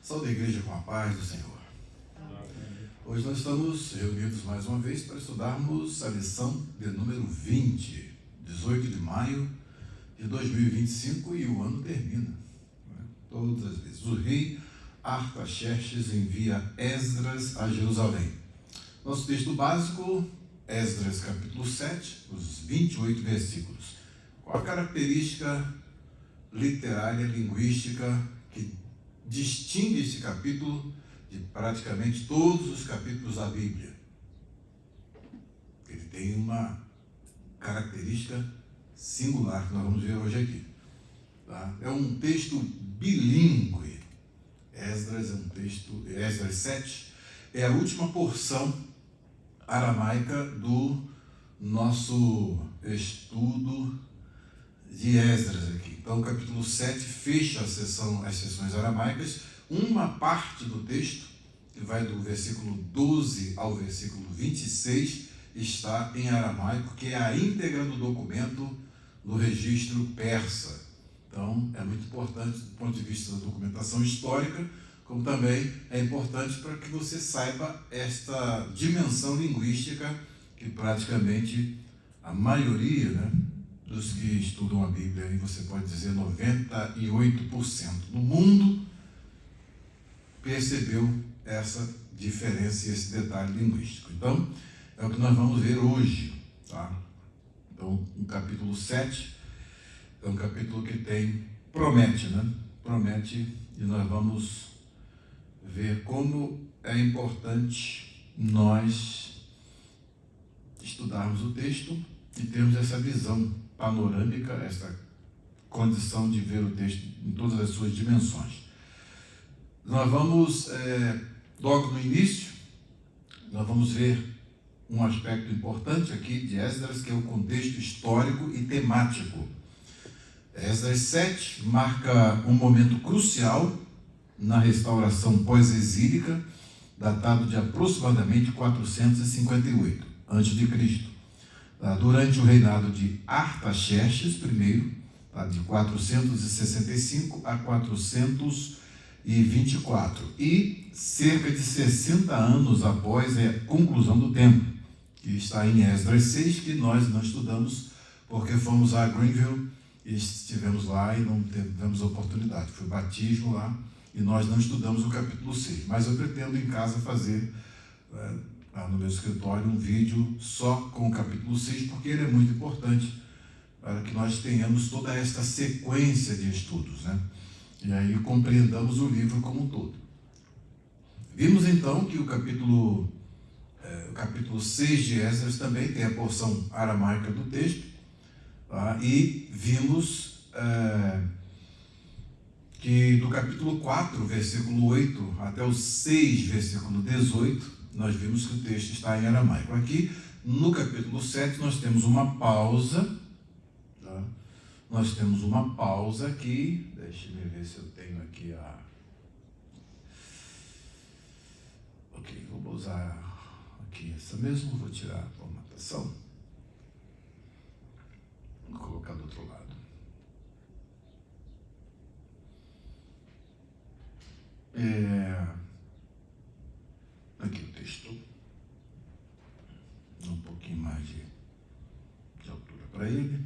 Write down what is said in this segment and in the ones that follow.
Saúde a igreja com a paz do Senhor. Hoje nós estamos reunidos mais uma vez para estudarmos a lição de número 20, 18 de maio de 2025, e o ano termina, todas as vezes. O rei Artaxerxes envia Esdras a Jerusalém. Nosso texto básico, Esdras capítulo 7, os 28 versículos. Qual a característica literária, linguística, que distingue este capítulo de praticamente todos os capítulos da Bíblia? Ele tem uma característica singular que nós vamos ver hoje aqui. Tá? É um texto bilíngue. Esdras 7 é a última porção aramaica do nosso estudo de Esdras aqui. Então, o capítulo 7 fecha as sessões aramaicas. Uma parte do texto, que vai do versículo 12 ao versículo 26, está em aramaico, que é a íntegra do documento no registro persa. Então, é muito importante do ponto de vista da documentação histórica, como também é importante para que você saiba esta dimensão linguística que praticamente a maioria, dos que estudam a Bíblia, e você pode dizer 98% do mundo, percebeu essa diferença e esse detalhe linguístico. Então, é o que nós vamos ver hoje. Tá? Então, o capítulo 7 é um capítulo que promete, Promete, e nós vamos ver como é importante nós estudarmos o texto e termos essa visão panorâmica, essa condição de ver o texto em todas as suas dimensões. Nós vamos, logo no início, nós vamos ver um aspecto importante aqui de Esdras, que é o contexto histórico e temático. Esdras 7 marca um momento crucial na restauração pós-exílica, datado de aproximadamente 458 a.C., durante o reinado de Artaxerxes I, de 465 a 424, e cerca de 60 anos após a conclusão do templo, que está em Esdras 6, que nós não estudamos porque fomos a Greenville e estivemos lá e não tivemos oportunidade. Foi batismo lá e nós não estudamos o capítulo 6, mas eu pretendo em casa fazer no meu escritório um vídeo só com o capítulo 6, porque ele é muito importante para que nós tenhamos toda esta sequência de estudos, E aí compreendamos o livro como um todo. Vimos então que o capítulo 6 de Esdras também tem a porção aramaica do texto, e vimos que do capítulo 4, versículo 8, até o 6, versículo 18, nós vimos que o texto está em aramaico. Aqui, no capítulo 7, nós temos uma pausa. Nós temos uma pausa aqui. Deixa eu ver se eu tenho aqui Ok, vou usar aqui essa mesmo. Vou tirar a formatação. Vou colocar do outro lado. Aqui o texto. Um pouquinho mais de altura para ele.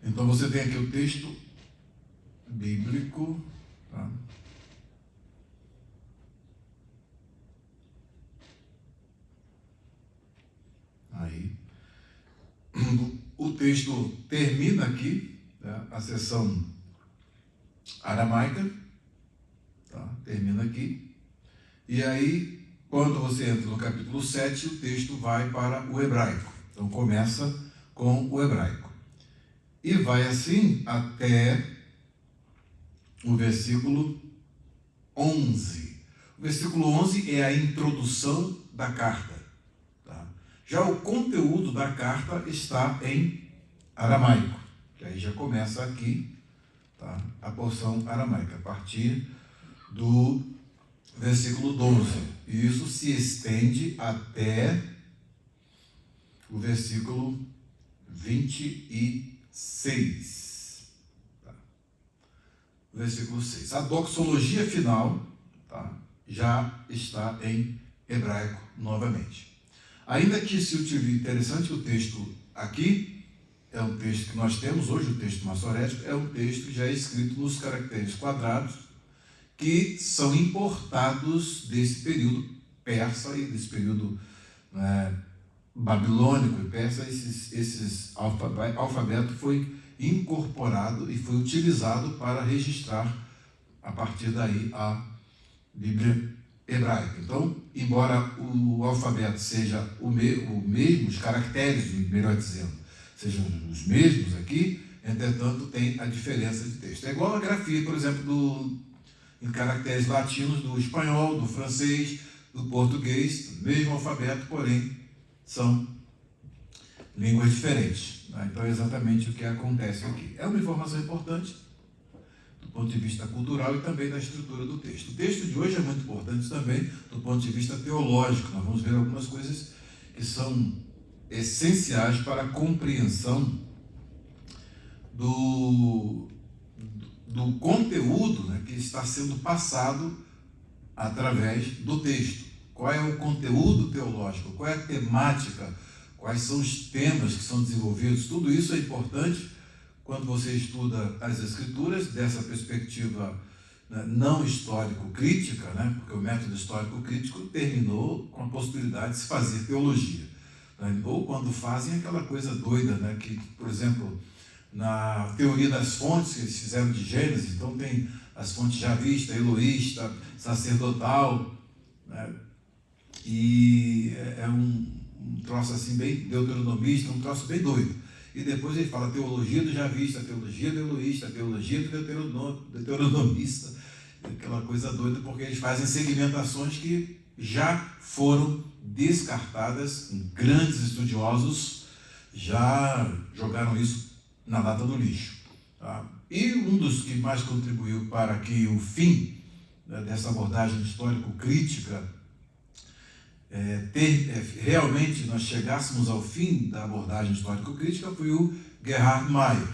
Então você tem aqui o texto bíblico. Aí. O texto termina aqui, a seção aramaica. Termina aqui. E aí, quando você entra no capítulo 7, o texto vai para o hebraico. Então, começa com o hebraico. E vai assim até o versículo 11. O versículo 11 é a introdução da carta. Já o conteúdo da carta está em aramaico. Que aí já começa aqui, a porção aramaica, a partir do versículo 12. E isso se estende até o versículo 26. versículo 6. A doxologia final, tá, já está em hebraico novamente. Ainda que se utilize, interessante o texto aqui, é um texto que nós temos hoje, o texto maçorético, é um texto que já é escrito nos caracteres quadrados, que são importados desse período persa e desse período babilônico e persa. Esses alfabeto foi incorporado e foi utilizado para registrar, a partir daí, a Bíblia hebraica. Então, embora o alfabeto seja o mesmo, os caracteres, melhor dizendo, sejam os mesmos aqui, entretanto, tem a diferença de texto. É igual a grafia, por exemplo, em caracteres latinos do espanhol, do francês, do português, mesmo alfabeto, porém, são línguas diferentes. Então, é exatamente o que acontece aqui. É uma informação importante do ponto de vista cultural e também da estrutura do texto. O texto de hoje é muito importante também do ponto de vista teológico. Nós vamos ver algumas coisas que são essenciais para a compreensão do conteúdo, né, que está sendo passado através do texto. Qual é o conteúdo teológico? Qual é a temática? Quais são os temas que são desenvolvidos? Tudo isso é importante quando você estuda as Escrituras dessa perspectiva, né, não histórico-crítica, né, porque o método histórico-crítico terminou com a possibilidade de se fazer teologia. Né, ou quando fazem aquela coisa doida, né, que, por exemplo, na teoria das fontes que eles fizeram de Gênesis, então tem as fontes javista, eloísta, sacerdotal, né, e é um troço assim bem deuteronomista, um troço bem doido. E depois ele fala teologia do javista, teologia do eloísta, teologia do deuteronomista, aquela coisa doida, porque eles fazem segmentações que já foram descartadas, grandes estudiosos já jogaram isso na lata do lixo. Tá? E um dos que mais contribuiu para que o fim, né, dessa abordagem histórico-crítica, realmente nós chegássemos ao fim da abordagem histórico-crítica, foi o Gerhard Meyer.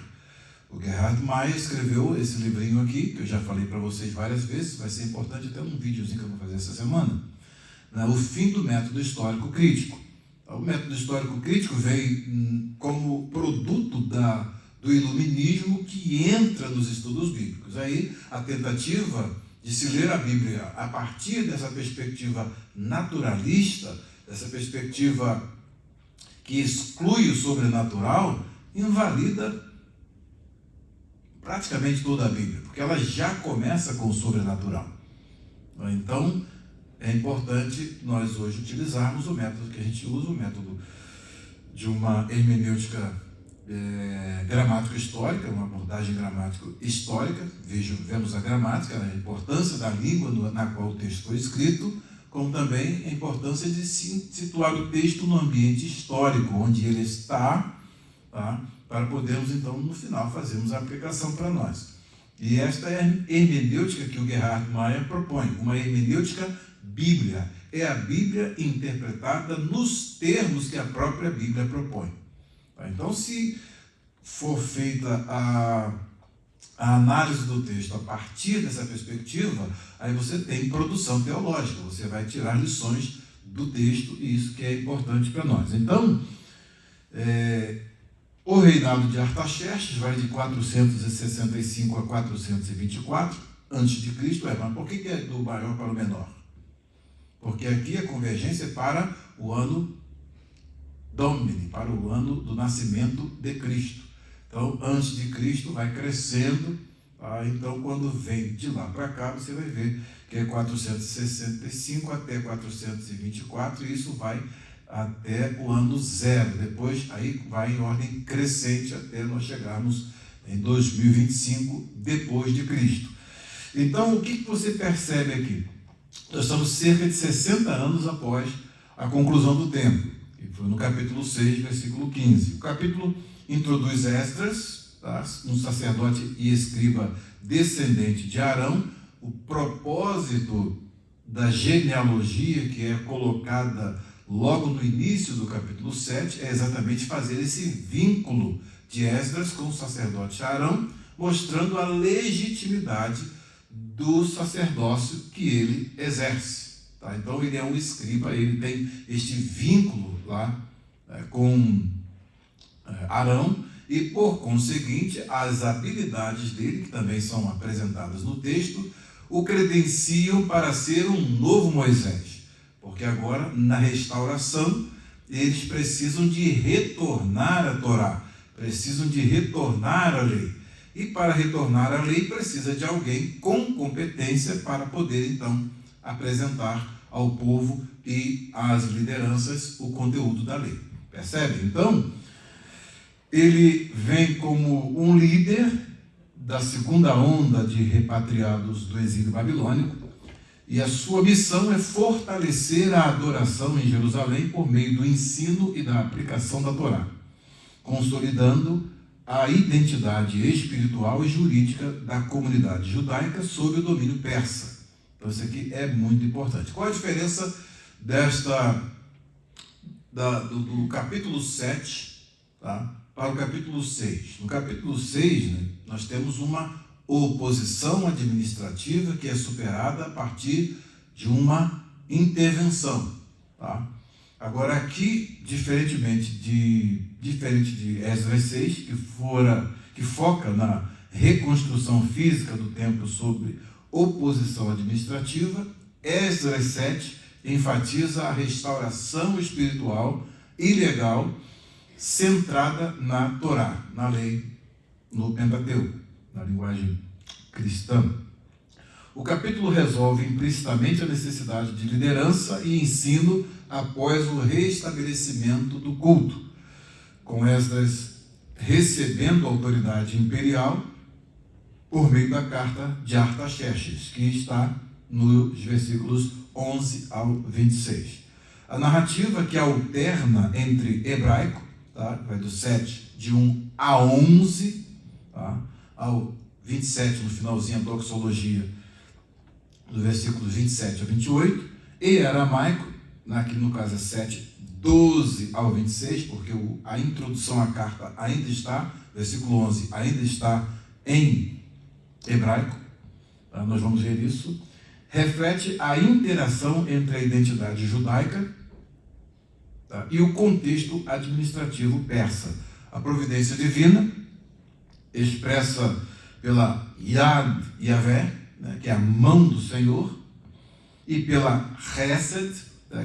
O Gerhard Meyer escreveu esse livrinho aqui, que eu já falei para vocês várias vezes, vai ser importante até um videozinho que eu vou fazer essa semana, né, o fim do método histórico-crítico. O método histórico-crítico veio como produto do iluminismo que entra nos estudos bíblicos. Aí a tentativa de se ler a Bíblia a partir dessa perspectiva naturalista, dessa perspectiva que exclui o sobrenatural, invalida praticamente toda a Bíblia, porque ela já começa com o sobrenatural. Então, é importante nós hoje utilizarmos o método que a gente usa, o método de uma hermenêutica gramática histórica, uma abordagem gramática histórica. Vemos a gramática, a importância da língua na qual o texto foi escrito, como também a importância de situar o texto no ambiente histórico, onde ele está, tá? Para podermos, então, no final, fazermos a aplicação para nós. E esta é a hermenêutica que o Gerhard Meyer propõe, uma hermenêutica bíblia. É a Bíblia interpretada nos termos que a própria Bíblia propõe. Então, se for feita a análise do texto a partir dessa perspectiva, aí você tem produção teológica, você vai tirar lições do texto, e isso que é importante para nós. Então, o reinado de Artaxerxes vai de 465 a 424 a.C., mas por que é do maior para o menor? Porque aqui a convergência é para o ano Domini, para o ano do nascimento de Cristo. Então, antes de Cristo vai crescendo, tá? Então quando vem de lá para cá, você vai ver que é 465 até 424, e isso vai até o ano 0. Depois, aí vai em ordem crescente até nós chegarmos em 2025, depois de Cristo. Então, o que você percebe aqui? Nós estamos cerca de 60 anos após a conclusão do templo. Foi no capítulo 6, versículo 15. O capítulo introduz Esdras, tá? Um sacerdote e escriba descendente de Arão. O propósito da genealogia que é colocada logo no início do capítulo 7 é exatamente fazer esse vínculo de Esdras com o sacerdote Arão, mostrando a legitimidade do sacerdócio que ele exerce. Tá? Então ele é um escriba, ele tem este vínculo lá com Arão, e por conseguinte as habilidades dele, que também são apresentadas no texto, o credenciam para ser um novo Moisés, porque agora na restauração eles precisam de retornar à Torá, precisam de retornar à lei, e para retornar à lei precisa de alguém com competência para poder então apresentar ao povo e às lideranças o conteúdo da lei. Percebe? Então, ele vem como um líder da segunda onda de repatriados do exílio babilônico, e a sua missão é fortalecer a adoração em Jerusalém por meio do ensino e da aplicação da Torá, consolidando a identidade espiritual e jurídica da comunidade judaica sob o domínio persa. Então isso aqui é muito importante. Qual a diferença do capítulo 7, tá, para o capítulo 6? No capítulo 6, né, nós temos uma oposição administrativa que é superada a partir de uma intervenção. Tá? Agora aqui, diferente de Esdras 6, que foca na reconstrução física do templo sobre oposição administrativa, Esdras 7 enfatiza a restauração espiritual e legal centrada na Torá, na lei, no Pentateuco, na linguagem cristã. O capítulo resolve implicitamente a necessidade de liderança e ensino após o restabelecimento do culto, com Esdras recebendo a autoridade imperial por meio da carta de Artaxerxes, que está nos versículos 11 ao 26. A narrativa que alterna entre hebraico, tá, vai do 7, de 1 a 11, tá, ao 27, no finalzinho, a doxologia, do versículo 27 a 28, e aramaico, aqui no caso é 7, 12 ao 26, porque a introdução à carta ainda está, versículo 11, ainda está em hebraico, tá? Nós vamos ver isso. Reflete a interação entre a identidade judaica, tá, e o contexto administrativo persa. A providência divina, expressa pela Yad Yavé, né, que é a mão do Senhor, e pela Chesed,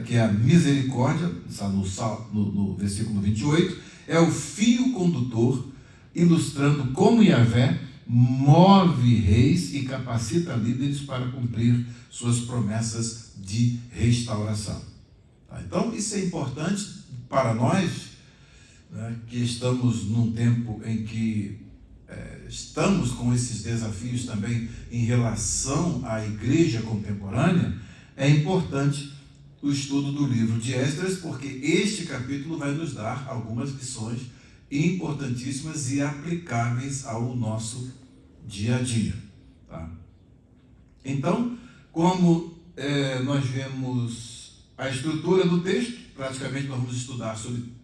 que é a misericórdia, está no versículo 28, é o fio condutor, ilustrando como Yavé move reis e capacita líderes para cumprir suas promessas de restauração. Tá? Então, isso é importante para nós, né, que estamos num tempo em que estamos com esses desafios também em relação à igreja contemporânea. É importante o estudo do livro de Esdras, porque este capítulo vai nos dar algumas lições importantíssimas e aplicáveis ao nosso dia a dia. Tá? Então, como nós vemos a estrutura do texto, praticamente nós vamos estudar sobre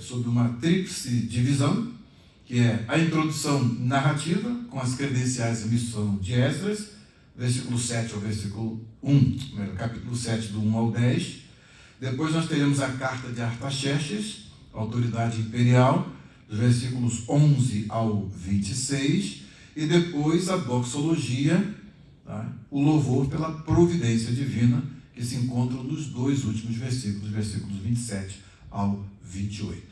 sobre uma tríplice divisão, que é a introdução narrativa, com as credenciais e missão de Esdras, versículo 7 ao versículo 1, capítulo 7, do 1 ao 10. Depois nós teremos a carta de Artaxerxes, autoridade imperial, dos versículos 11 ao 26, e depois a doxologia, tá? O louvor pela providência divina, que se encontram nos dois últimos versículos, versículos 27 ao 28.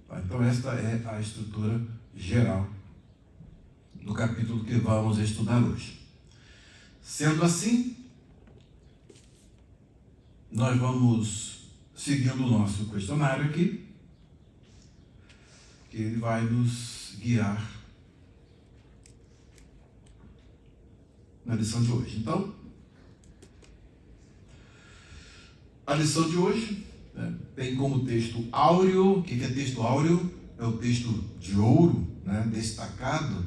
Tá? Então esta é a estrutura geral do capítulo que vamos estudar hoje. Sendo assim, nós vamos seguindo o nosso questionário aqui, que ele vai nos guiar na lição de hoje. Então, a lição de hoje, né, tem como texto áureo. O que é texto áureo? É o texto de ouro, né, destacado.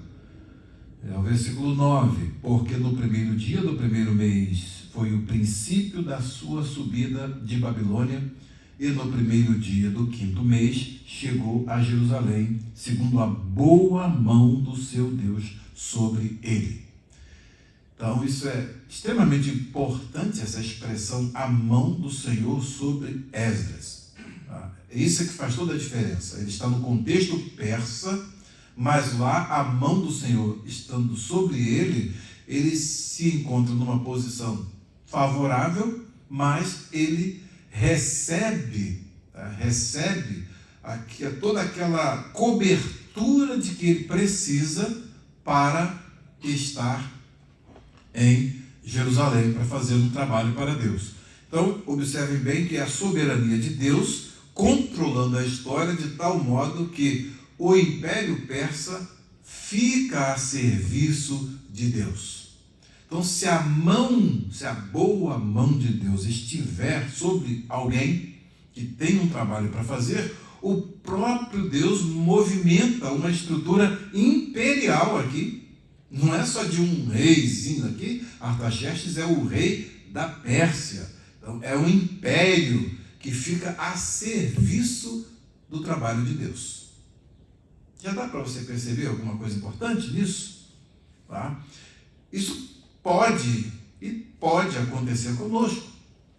É o versículo 9. Porque no primeiro dia do primeiro mês foi o princípio da sua subida de Babilônia, e no primeiro dia do 5º mês chegou a Jerusalém, segundo a boa mão do seu Deus sobre ele. Então, isso é extremamente importante, essa expressão, a mão do Senhor sobre Esdras. Isso é que faz toda a diferença. Ele está no contexto persa, mas lá a mão do Senhor estando sobre ele, ele se encontra numa posição favorável, mas ele recebe toda aquela cobertura de que ele precisa para estar em Jerusalém, para fazer um trabalho para Deus. Então, observem bem que é a soberania de Deus controlando a história de tal modo que o Império Persa fica a serviço de Deus. Então, se a boa mão de Deus estiver sobre alguém que tem um trabalho para fazer, o próprio Deus movimenta uma estrutura imperial aqui. Não é só de um reizinho aqui. Artaxerxes é o rei da Pérsia. Então, é um império que fica a serviço do trabalho de Deus. Já dá para você perceber alguma coisa importante nisso? Tá? Isso pode acontecer conosco.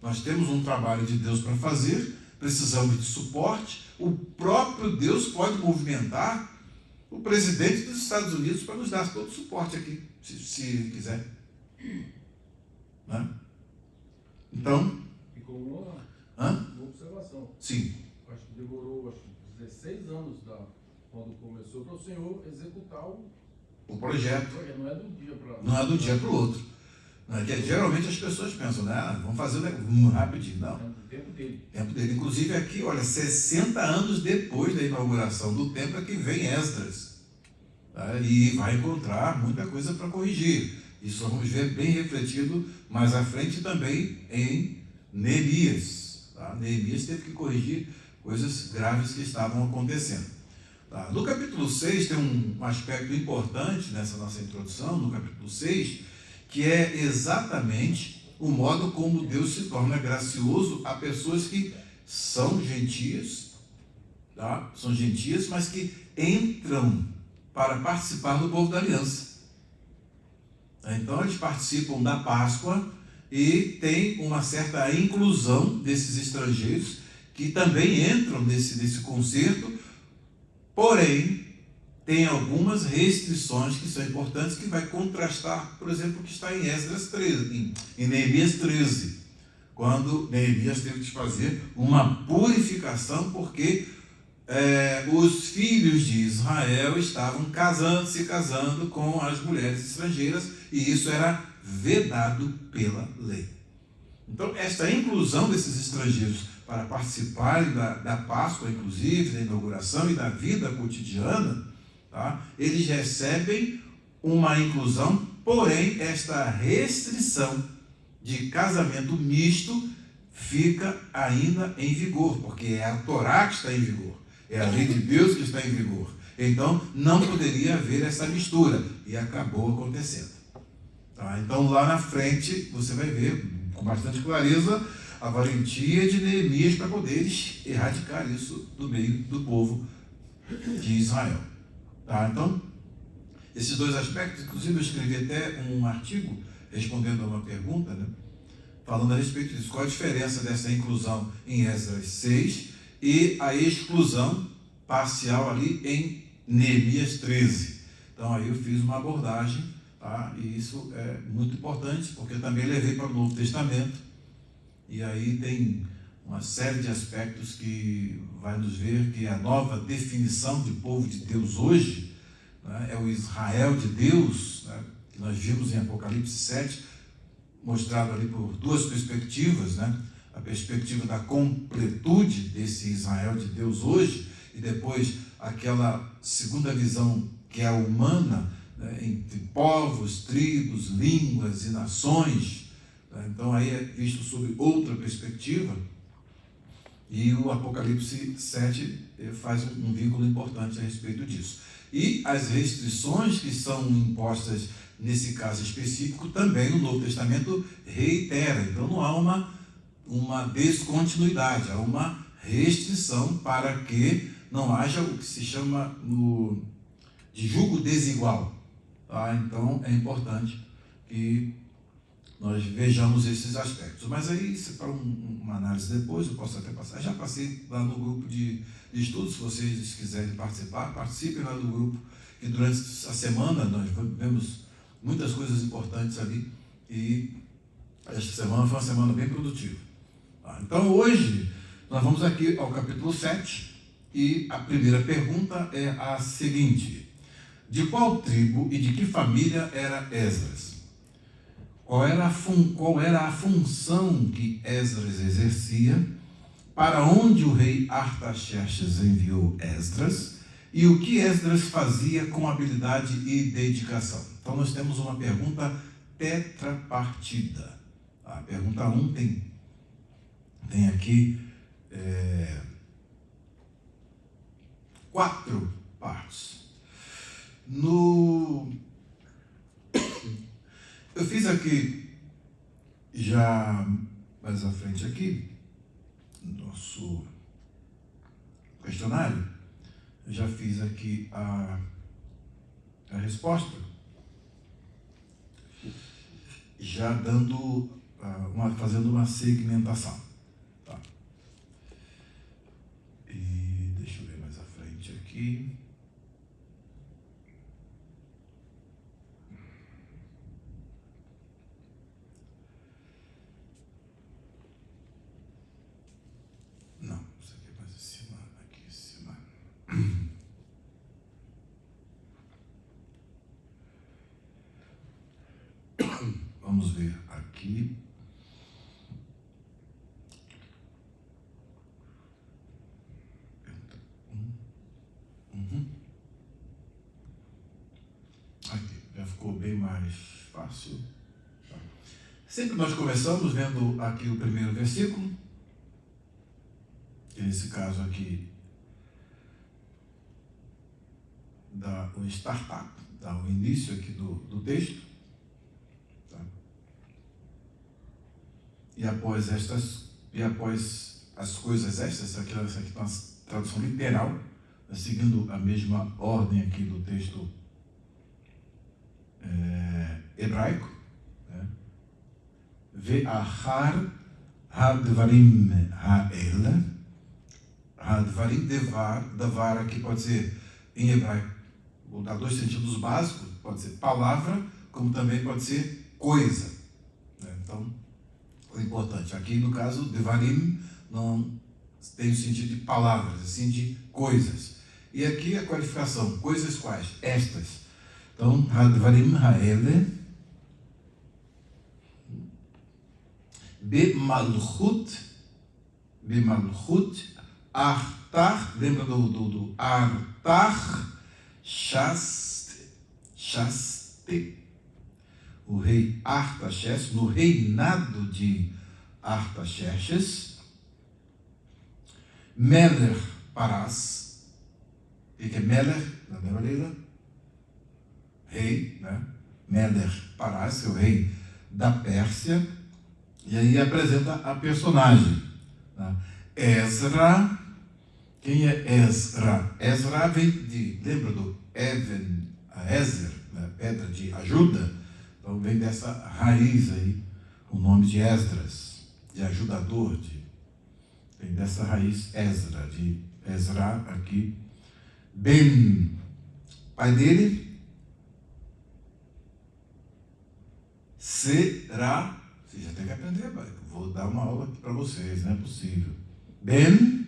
Nós temos um trabalho de Deus para fazer, precisamos de suporte. O próprio Deus pode movimentar o presidente dos Estados Unidos para nos dar todo o suporte aqui, se ele quiser. Né? Então... Ficou uma observação. Sim. Acho que demorou 16 anos quando começou para o Senhor executar o projeto. Não é do dia para... Não é do dia para o outro. Geralmente as pessoas pensam, né? Vamos fazer rapidinho. Não. É o tempo dele. Tempo dele. Inclusive aqui, olha, 60 anos depois da inauguração do templo é que vem Esdras. Tá? E vai encontrar muita coisa para corrigir. Isso vamos ver bem refletido mais à frente também em Neemias. Tá? Neemias teve que corrigir coisas graves que estavam acontecendo. Tá? No capítulo 6 tem um aspecto importante nessa nossa introdução, no capítulo 6, que é exatamente o modo como Deus se torna gracioso a pessoas que são gentias, tá? São gentias, mas que entram para participar do povo da aliança. Então eles participam da Páscoa e tem uma certa inclusão desses estrangeiros que também entram nesse concerto, porém tem algumas restrições que são importantes, que vai contrastar, por exemplo, o que está em Esdras 13, em Neemias 13, quando Neemias teve que fazer uma purificação, porque os filhos de Israel estavam se casando com as mulheres estrangeiras, e isso era vedado pela lei. Então, esta inclusão desses estrangeiros para participarem da Páscoa, inclusive, da inauguração e da vida cotidiana, tá? Eles recebem uma inclusão, porém esta restrição de casamento misto fica ainda em vigor, porque é a Torá que está em vigor, é a lei de Deus que está em vigor. Então não poderia haver essa mistura, e acabou acontecendo. Tá? Então lá na frente você vai ver com bastante clareza a valentia de Neemias para poder erradicar isso do meio do povo de Israel. Tá, então, esses dois aspectos, inclusive eu escrevi até um artigo respondendo a uma pergunta, né, falando a respeito disso. Qual a diferença dessa inclusão em Esdras 6 e a exclusão parcial ali em Neemias 13? Então, aí eu fiz uma abordagem, tá, e isso é muito importante, porque eu também levei para o Novo Testamento, e aí tem uma série de aspectos que vai nos ver que a nova definição de povo de Deus hoje, né, é o Israel de Deus, né, que nós vimos em Apocalipse 7, mostrado ali por duas perspectivas, né, a perspectiva da completude desse Israel de Deus hoje, e depois aquela segunda visão que é a humana, né, entre povos, tribos, línguas e nações. Né, então aí é visto sob outra perspectiva. E o Apocalipse 7 faz um vínculo importante a respeito disso. E as restrições que são impostas nesse caso específico, também o Novo Testamento reitera. Então não há uma descontinuidade, há uma restrição para que não haja o que se chama de julgo desigual. Tá? Então, é importante que nós vejamos esses aspectos. Mas aí, se para uma análise depois, eu posso até passar. Já passei lá no grupo de estudos, se vocês quiserem participar, participem lá do grupo, que durante a semana nós vemos muitas coisas importantes ali, e esta semana foi uma semana bem produtiva. Tá? Então, hoje, nós vamos aqui ao capítulo 7, e a primeira pergunta é a seguinte: de qual tribo e de que família era Esdras? Qual era a função que Esdras exercia? Para onde o rei Artaxerxes enviou Esdras? E o que Esdras fazia com habilidade e dedicação? Então, nós temos uma pergunta tetrapartida. A pergunta 1 tem aqui 4 partes. Eu fiz aqui, já mais à frente aqui, nosso questionário, eu já fiz aqui a resposta, já dando, fazendo uma segmentação. Tá? E deixa eu ver mais à frente aqui. Vamos ver aqui. Aqui, já ficou bem mais fácil. Sempre nós começamos vendo aqui o primeiro versículo, que nesse caso aqui dá o startup, dá o início aqui do texto. E após as coisas estas, aqui está uma tradução literal, seguindo a mesma ordem aqui do texto hebraico. Ve'achar hadvarim ha'el. Hadvarim, davar aqui pode ser, em hebraico, vou dar 2 sentidos básicos, pode ser palavra, como também pode ser coisa. Então, é importante. Aqui, no caso, devarim não tem o sentido de palavras, assim de coisas. E aqui a qualificação, coisas quais? Estas. Então, hadvarim ha'ele, bemalchut, artar, lembra do artar, shaste, o rei Artaxerxes, no reinado de Artaxerxes. Meler Parás, o que é Meler? Na mesma letra? Rei, né? Meler Parás, é o rei da Pérsia. E aí apresenta a personagem. Né? Ezra. Quem é Ezra? Ezra vem lembra do Even, a Ezer, né? Pedra de ajuda? Então vem dessa raiz aí, o nome de Esdras, de ajudador, vem dessa raiz Ezra, de Ezra aqui. Ben, pai dele, Será, você já tem que aprender, vou dar uma aula aqui para vocês, não é possível. Ben,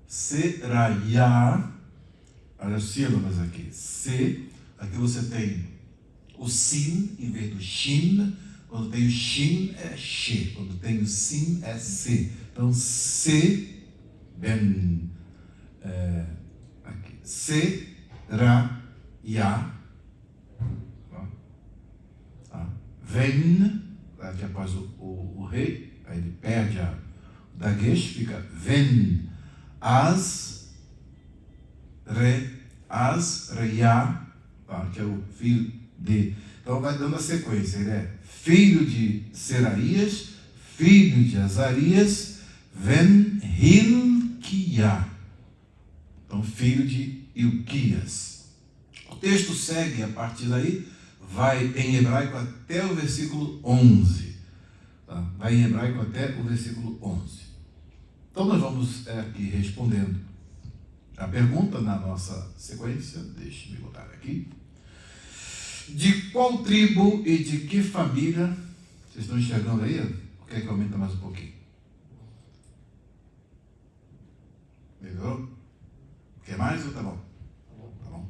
Seraiah, olha as sílabas aqui, aqui você tem o sin em vez do shin. Quando tem o shin é she, quando tem o sin é se. Então, se, ben, aqui, se, ra, ya, ven, aqui após o rei, aí ele perde o dagesh, fica ven, reya, que é o filho de. Então vai dando a sequência. Ele é filho de Seraías, filho de Azarias, Ven Ben-Hilquiah. Então, filho de Ilquias. O texto segue a partir daí, vai em hebraico até o versículo 11. Tá? Vai em hebraico até o versículo 11. Então, nós vamos aqui respondendo a pergunta na nossa sequência. Deixe-me botar aqui. De qual tribo e de que família? Vocês estão enxergando aí? Ou quer que aumenta mais um pouquinho? Melhorou? Quer mais ou tá bom? Tá bom.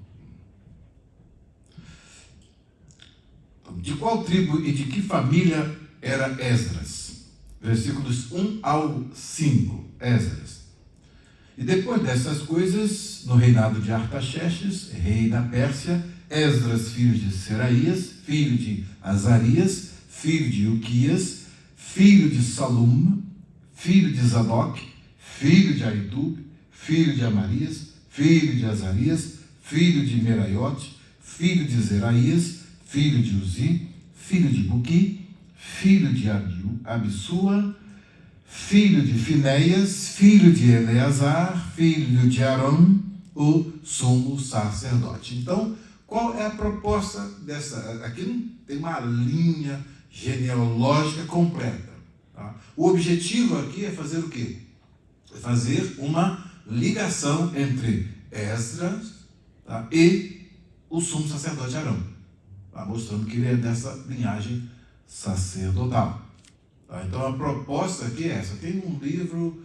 Então, de qual tribo e de que família era Esdras? Versículos 1 ao 5. Esdras. E depois dessas coisas, no reinado de Artaxerxes, rei da Pérsia, Esdras, filho de Seraías, filho de Azarias, filho de Ilquias, filho de Salum, filho de Zadok, filho de Aitub, filho de Amarias, filho de Azarias, filho de Meraiote, filho de Zeraías, filho de Uzi, filho de Buqui, filho de Abissua, filho de Finéias, filho de Eleazar, filho de Arão, o sumo sacerdote. Então, qual é a proposta dessa? Aqui não tem uma linha genealógica completa. Tá? O objetivo aqui é fazer o quê? É fazer uma ligação entre Esdras, tá, e o sumo sacerdote Arão, tá, mostrando que ele é dessa linhagem sacerdotal. Tá? Então a proposta aqui é essa. Tem um livro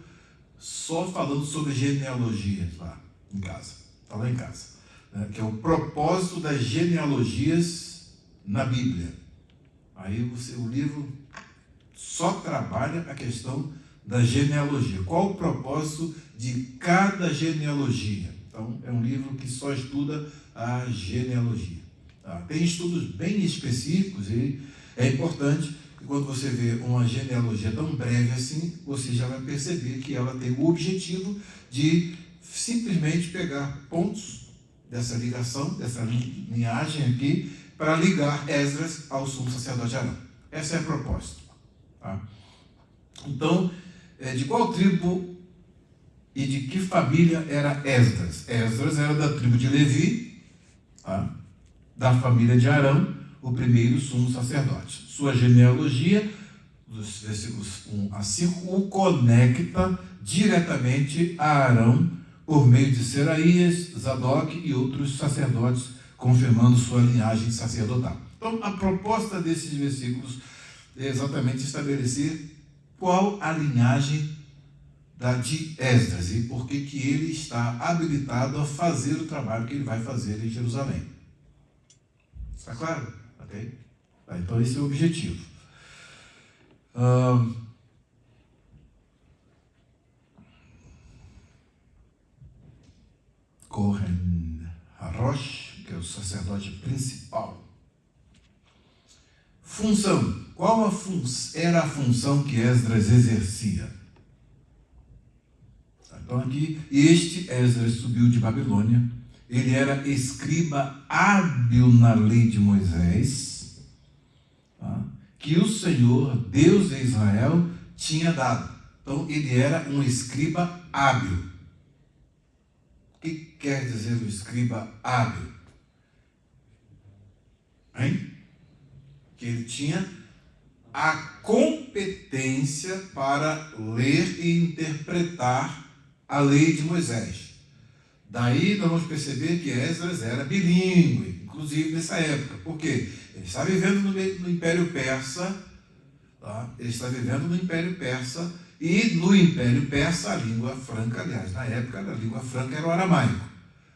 só falando sobre genealogias lá em casa, está lá em casa, né, que é o propósito das genealogias na Bíblia. Aí o livro só trabalha a questão da genealogia. Qual o propósito de cada genealogia? Então, é um livro que só estuda a genealogia. Tá? Tem estudos bem específicos e é importante que quando você vê uma genealogia tão breve assim, você já vai perceber que ela tem o objetivo de simplesmente pegar pontos dessa ligação, dessa linhagem aqui, para ligar Esdras ao sumo sacerdote Arão. Essa é a proposta. Tá? Então, de qual tribo e de que família era Esdras? Esdras era da tribo de Levi, tá? Da família de Arão, o primeiro sumo sacerdote. Sua genealogia, dos versículos 1 a 5, o conecta diretamente a Arão por meio de Seraías, Zadok e outros sacerdotes, confirmando sua linhagem sacerdotal. Então, a proposta desses versículos é exatamente estabelecer qual a linhagem de Esdras e por que ele está habilitado a fazer o trabalho que ele vai fazer em Jerusalém. Está claro? Ok? Tá, então esse é o objetivo. Kohen Harosh, que é o sacerdote principal. Função. Qual era a função que Esdras exercia? Então aqui, este Esdras subiu de Babilônia. Ele era escriba hábil na lei de Moisés, tá, que o Senhor, Deus de Israel, tinha dado. Então ele era um escriba hábil. O que quer dizer o escriba hábil? Hein? Que ele tinha a competência para ler e interpretar a lei de Moisés. Daí nós vamos perceber que Esdras era bilíngue, inclusive nessa época. Por quê? Ele está vivendo no Império Persa, tá? Ele está vivendo no Império Persa, e no Império Persa a língua franca, aliás, na época a língua franca era o aramaico.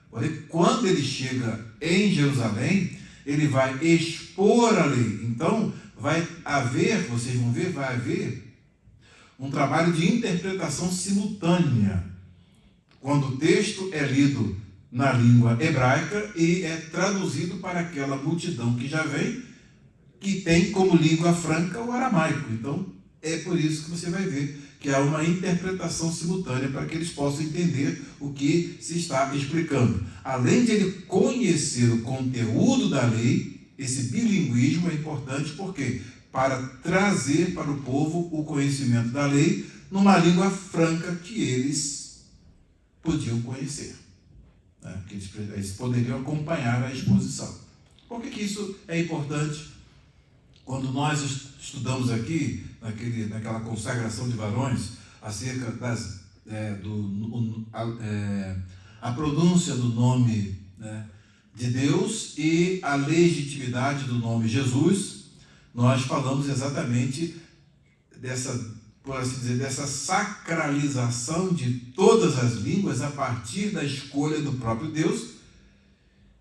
Porém, quando ele chega em Jerusalém, ele vai expor a lei. Então, vai haver, vocês vão ver, vai haver um trabalho de interpretação simultânea, quando o texto é lido na língua hebraica e é traduzido para aquela multidão que já vem, que tem como língua franca o aramaico. Então, é por isso que você vai ver que há uma interpretação simultânea para que eles possam entender o que se está explicando. Além de ele conhecer o conteúdo da lei, esse bilinguismo é importante porque para trazer para o povo o conhecimento da lei, numa língua franca que eles podiam conhecer, né? Que eles poderiam acompanhar a exposição. Por que isso é importante? Quando nós estudamos aqui, naquela consagração de varões, acerca a pronúncia do nome, né, de Deus e a legitimidade do nome Jesus, nós falamos exatamente por assim dizer, dessa sacralização de todas as línguas a partir da escolha do próprio Deus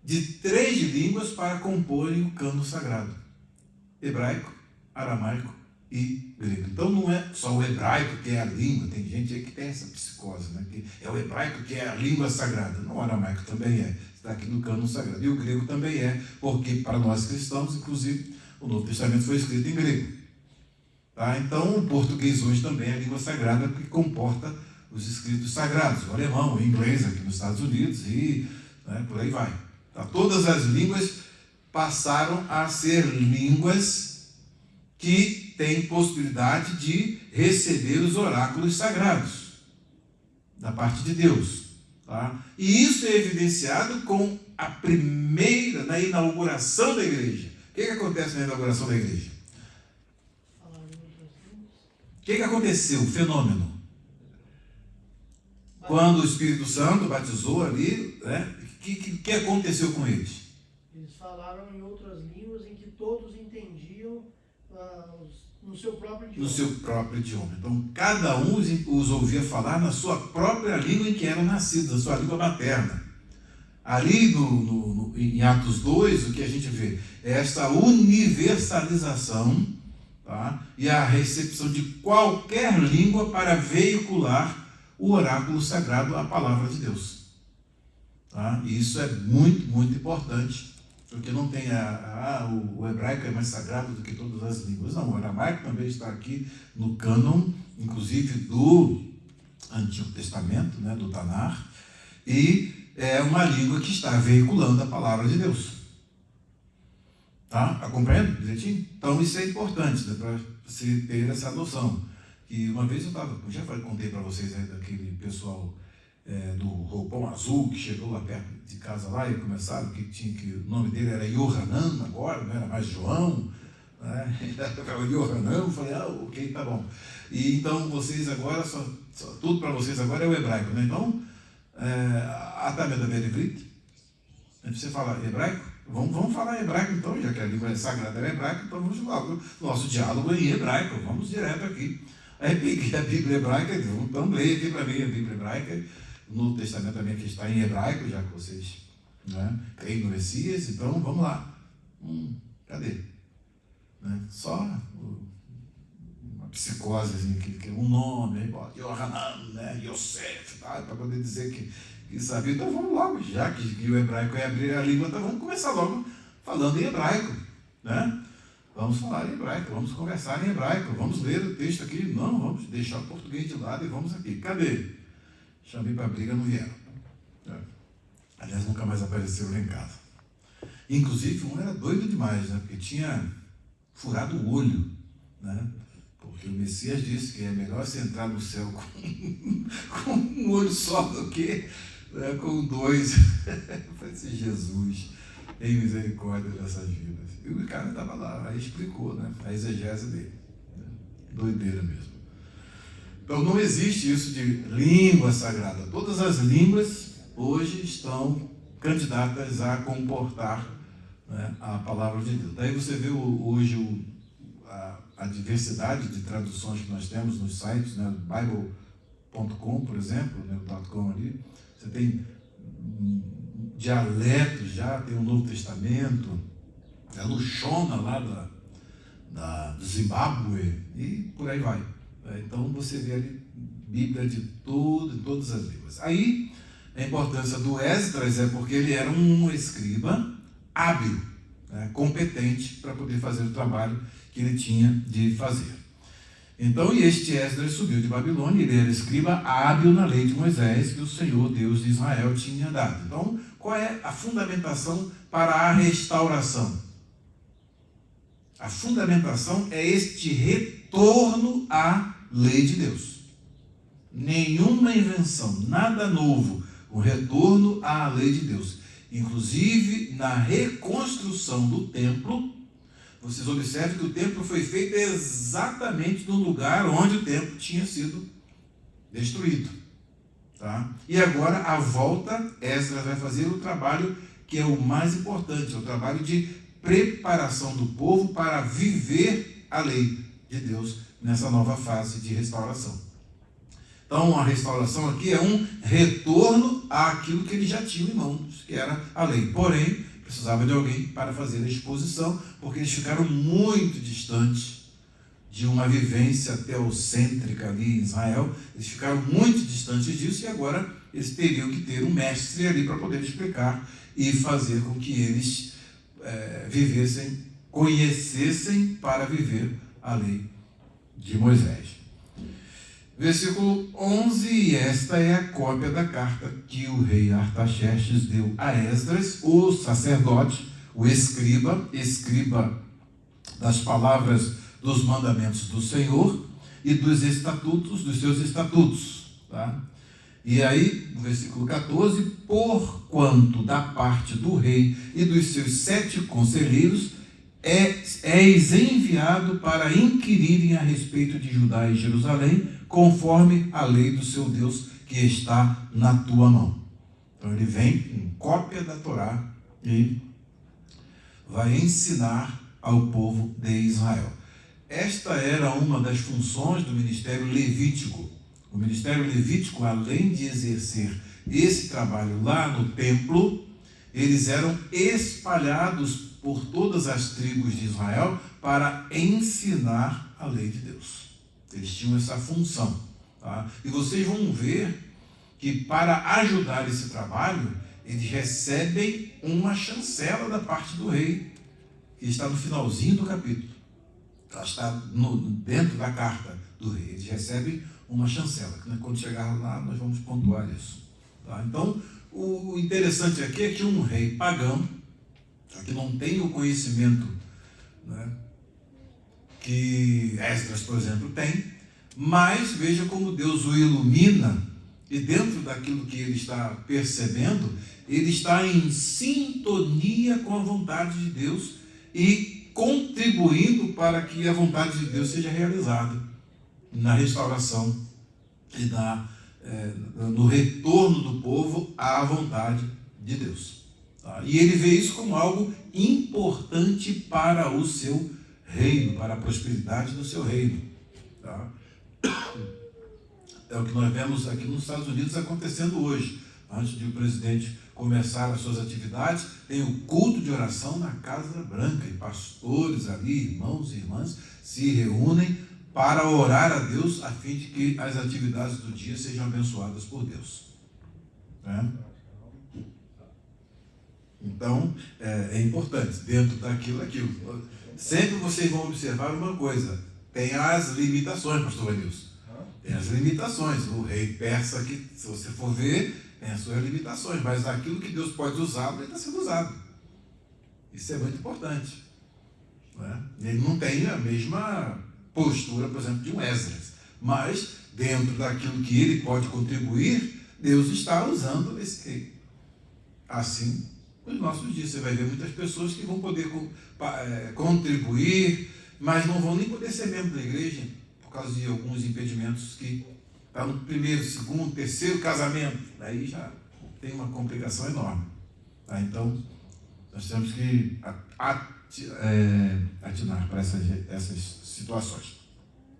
de 3 línguas para comporem o cânon sagrado: hebraico, aramaico e grego. Então não é só o hebraico que é a língua, tem gente aí que tem essa psicose, né? Que é o hebraico que é a língua sagrada. Não, o aramaico também é, está aqui no cânon sagrado. E o grego também é, porque para nós cristãos, inclusive, o Novo Testamento foi escrito em grego. Tá? Então o português hoje também é a língua sagrada que comporta os escritos sagrados. O alemão, o inglês aqui nos Estados Unidos e, né, por aí vai. Tá? Todas as línguas passaram a ser línguas que têm possibilidade de receber os oráculos sagrados da parte de Deus. Tá? E isso é evidenciado com na inauguração da igreja. O que acontece na inauguração da igreja? O que aconteceu? O fenômeno. Quando o Espírito Santo batizou ali, né? O que aconteceu com eles? Eles falaram em outras línguas em que todos entendiam no seu próprio idioma. No seu próprio idioma. Então, cada um os ouvia falar na sua própria língua em que eram nascidos, na sua língua materna. Ali em Atos 2, o que a gente vê é essa universalização, tá? E a recepção de qualquer língua para veicular o oráculo sagrado, a palavra de Deus. Tá? E isso é muito, muito importante, porque não tem o hebraico é mais sagrado do que todas as línguas. Não, o aramaico também está aqui no cânon, inclusive do Antigo Testamento, né, do Tanar, e é uma língua que está veiculando a palavra de Deus. Tá? Acompanhando direitinho? Então isso é importante, né, para você ter essa noção. E uma vez já contei para vocês aí daquele pessoal do roupão azul que chegou lá perto de casa lá e começaram que o nome dele era Yohanan agora, não era mais João, né? Era Yohanan. Eu falei, ok, tá bom. E então vocês agora, tudo para vocês agora é o hebraico, né? Então, Atameda Berivrit, você fala hebraico? Vamos falar hebraico então, já que a língua sagrada é hebraico, então vamos lá, nosso diálogo é em hebraico, vamos direto aqui. Aí peguei a Bíblia hebraica, então leia aqui para mim a Bíblia hebraica, o Novo Testamento também que está em hebraico, já que vocês, né, creem no Messias, então vamos lá. Cadê? Né? Só uma psicose, assim, que um nome, Yohanan, né, Yosef, tá? Para poder dizer que sabia. Então vamos logo, já que o hebraico é abrir a língua, então vamos começar logo falando em hebraico, né? Vamos falar em hebraico, vamos conversar em hebraico, vamos ler o texto aqui. Não, vamos deixar o português de lado e vamos aqui. Cadê? Chamei para a briga, não vieram. Aliás, nunca mais apareceram lá em casa. Inclusive, um era doido demais, né? Porque tinha furado o olho, né? Porque o Messias disse que é melhor você entrar no céu com um olho só do que, né, com 2. Eu falei assim, Jesus, tem misericórdia dessas vidas. E o cara estava lá, aí explicou, né, a exegese dele. Né? Doideira mesmo. Então não existe isso de língua sagrada. Todas as línguas hoje estão candidatas a comportar, né, a palavra de Deus. Daí você vê hoje a diversidade de traduções que nós temos nos sites, né, Bible.com, por exemplo, né, o .com ali. Você tem dialetos já, tem o Novo Testamento, a Luxona lá do Zimbábue e por aí vai. Então você vê ali Bíblia de todas as línguas. Aí a importância do Esdras é porque ele era um escriba hábil, né, competente para poder fazer o trabalho que ele tinha de fazer. Então, e este Esdras subiu de Babilônia, ele era escriba hábil na lei de Moisés que o Senhor Deus de Israel tinha dado. Então, qual é a fundamentação para a restauração? A fundamentação é este retorno à lei de Deus. nenhuma invenção, nada novo, o retorno à lei de Deus. Inclusive, na reconstrução do templo, vocês observam que o templo foi feito exatamente no lugar onde o templo tinha sido destruído. Tá? E agora, à volta, Esdras vai fazer o trabalho que é o mais importante, é o trabalho de preparação do povo para viver a lei de Deus nessa nova fase de restauração. Então, a restauração aqui é um retorno àquilo que eles já tinham em mãos, que era a lei. Porém, precisava de alguém para fazer a exposição, porque eles ficaram muito distantes de uma vivência teocêntrica ali em Israel. Eles ficaram muito distantes disso e agora eles teriam que ter um mestre ali para poder explicar e fazer com que eles vivessem, conhecessem para viver a lei de Moisés. Versículo 11, e esta é a cópia da carta que o rei Artaxerxes deu a Esdras, o sacerdote, o escriba das palavras dos mandamentos do Senhor e dos estatutos, dos seus estatutos. Tá? E aí, no versículo 14, porquanto da parte do rei e dos seus 7 conselheiros és enviado para inquirirem a respeito de Judá e Jerusalém, conforme a lei do seu Deus que está na tua mão. Então ele vem em cópia da Torá e vai ensinar ao povo de Israel. Esta era uma das funções do ministério levítico. O ministério levítico, além de exercer esse trabalho lá no templo, eles eram espalhados por todas as tribos de Israel para ensinar a lei de Deus. Eles tinham essa função. Tá? E vocês vão ver que para ajudar esse trabalho, eles recebem uma chancela da parte do rei, que está no finalzinho do capítulo. Ela está dentro da carta do rei. Eles recebem uma chancela. Quando chegar lá, nós vamos pontuar isso. Tá? Então, o interessante aqui é que um rei pagão, que não tem o conhecimento, né, que Esdras, por exemplo, tem, mas veja como Deus o ilumina, e dentro daquilo que ele está percebendo, ele está em sintonia com a vontade de Deus e contribuindo para que a vontade de Deus seja realizada na restauração e no retorno do povo à vontade de Deus. Tá? E ele vê isso como algo importante para o seu reino, para a prosperidade do seu reino. Tá? É o que nós vemos aqui nos Estados Unidos acontecendo hoje. Antes de o presidente começar as suas atividades, tem o culto de oração na Casa Branca, e pastores ali, irmãos e irmãs, se reúnem para orar a Deus a fim de que as atividades do dia sejam abençoadas por Deus. Né? Então, é importante, dentro daquilo. Sempre vocês vão observar uma coisa, tem as limitações, pastor Vanilson. Tem as limitações. O rei persa, que, se você for ver, tem as suas limitações, mas aquilo que Deus pode usar, ele está sendo usado. Isso é muito importante. Né? Ele não tem a mesma postura, por exemplo, de um Esdras, mas dentro daquilo que ele pode contribuir, Deus está usando esse rei. Assim, nos nossos dias, você vai ver muitas pessoas que vão poder contribuir, mas não vão nem poder ser membro da igreja, por causa de alguns impedimentos que está no primeiro, segundo, terceiro casamento. Daí já tem uma complicação enorme. Tá? Então, nós temos que atinar para essas situações.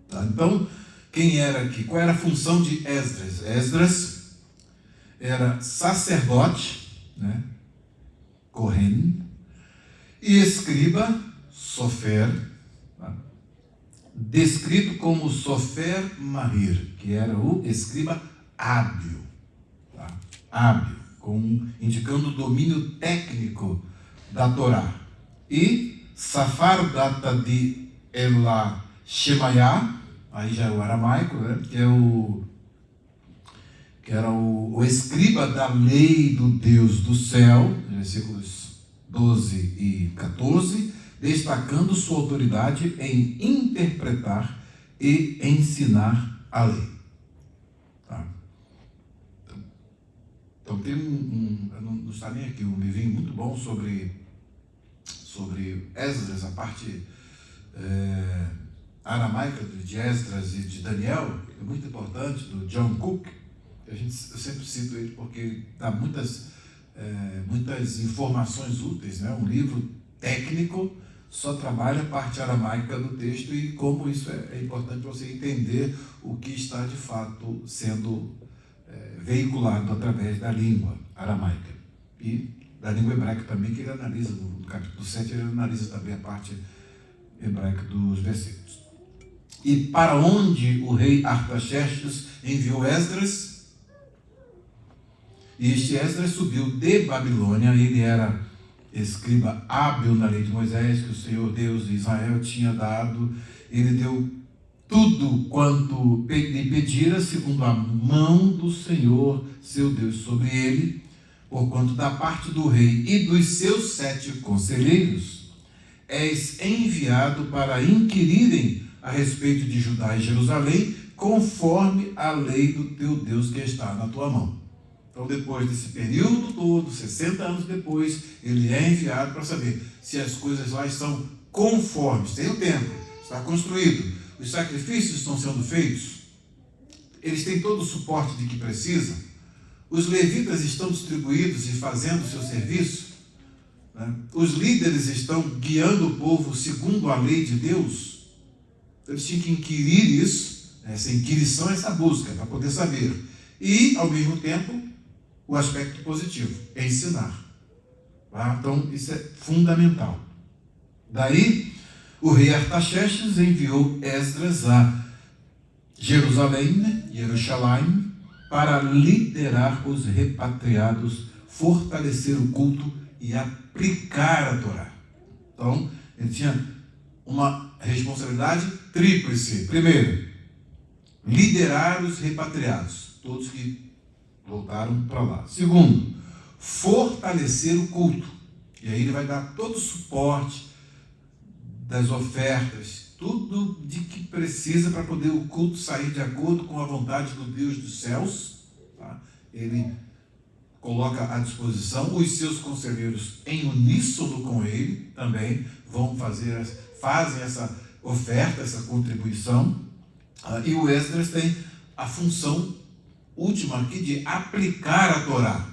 Tá? Então, quem era aqui? Qual era a função de Esdras? Esdras era sacerdote, né? Kohen, e escriba, Sofer, tá? Descrito como Sofer Mahir, que era o escriba hábil, tá? Hábil, indicando o domínio técnico da Torá. E Safar data de Ela Shemaiah, aí já é o aramaico, né? que era o escriba da lei do Deus do céu, versículos 12 e 14, destacando sua autoridade em interpretar e ensinar a lei. Tá? tem não está nem aqui, um livrinho muito bom sobre Esdras, a parte aramaica de Esdras e de Daniel, é muito importante, do John Cook. Eu sempre cito ele porque ele dá muitas informações úteis, né? Um livro técnico, só trabalha a parte aramaica do texto e como isso é importante para você entender o que está de fato sendo veiculado através da língua aramaica e da língua hebraica também, que ele analisa, no capítulo 7, ele analisa também a parte hebraica dos versículos. E para onde o rei Artaxerxes enviou Esdras? E este Esdras subiu de Babilônia, ele era escriba hábil na lei de Moisés, que o Senhor Deus de Israel tinha dado. Ele deu tudo quanto lhe pedira, segundo a mão do Senhor, seu Deus, sobre ele, porquanto da parte do rei e dos seus 7 conselheiros és enviado para inquirirem a respeito de Judá e Jerusalém, conforme a lei do teu Deus que está na tua mão. Então, depois desse período todo, 60 anos depois, ele é enviado para saber se as coisas lá estão conformes. Tem o templo, está construído, os sacrifícios estão sendo feitos, eles têm todo o suporte de que precisam, os levitas estão distribuídos e fazendo o seu serviço, né? Os líderes estão guiando o povo segundo a lei de Deus. Eles tinham que inquirir isso, essa inquirição, essa busca, para poder saber. E, ao mesmo tempo, o aspecto positivo, ensinar. Tá? Então, isso é fundamental. Daí, o rei Artaxerxes enviou Esdras a Jerusalém, para liderar os repatriados, fortalecer o culto e aplicar a Torá. Então, ele tinha uma responsabilidade tríplice. Primeiro, liderar os repatriados, todos que voltaram para lá. Segundo, fortalecer o culto. E aí ele vai dar todo o suporte das ofertas, tudo de que precisa para poder o culto sair de acordo com a vontade do Deus dos céus. Tá? Ele coloca à disposição, os seus conselheiros em uníssono com ele também fazem essa oferta, essa contribuição. E o Esdras tem a função última aqui de aplicar a Torá,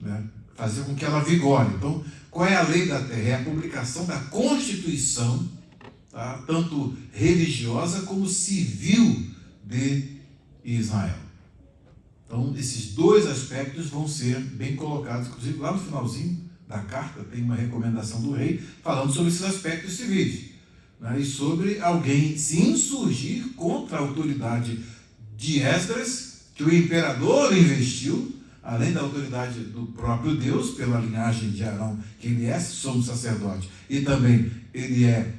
né? Fazer com que ela vigore. Então, qual é a lei da terra? É a publicação da Constituição, tá? Tanto religiosa como civil de Israel. Então, esses dois aspectos vão ser bem colocados. Inclusive, lá no finalzinho da carta tem uma recomendação do rei falando sobre esses aspectos civis, né? E sobre alguém se insurgir contra a autoridade de Esdras, que o imperador investiu, além da autoridade do próprio Deus, pela linhagem de Arão, que ele é sumo sacerdote, e também ele é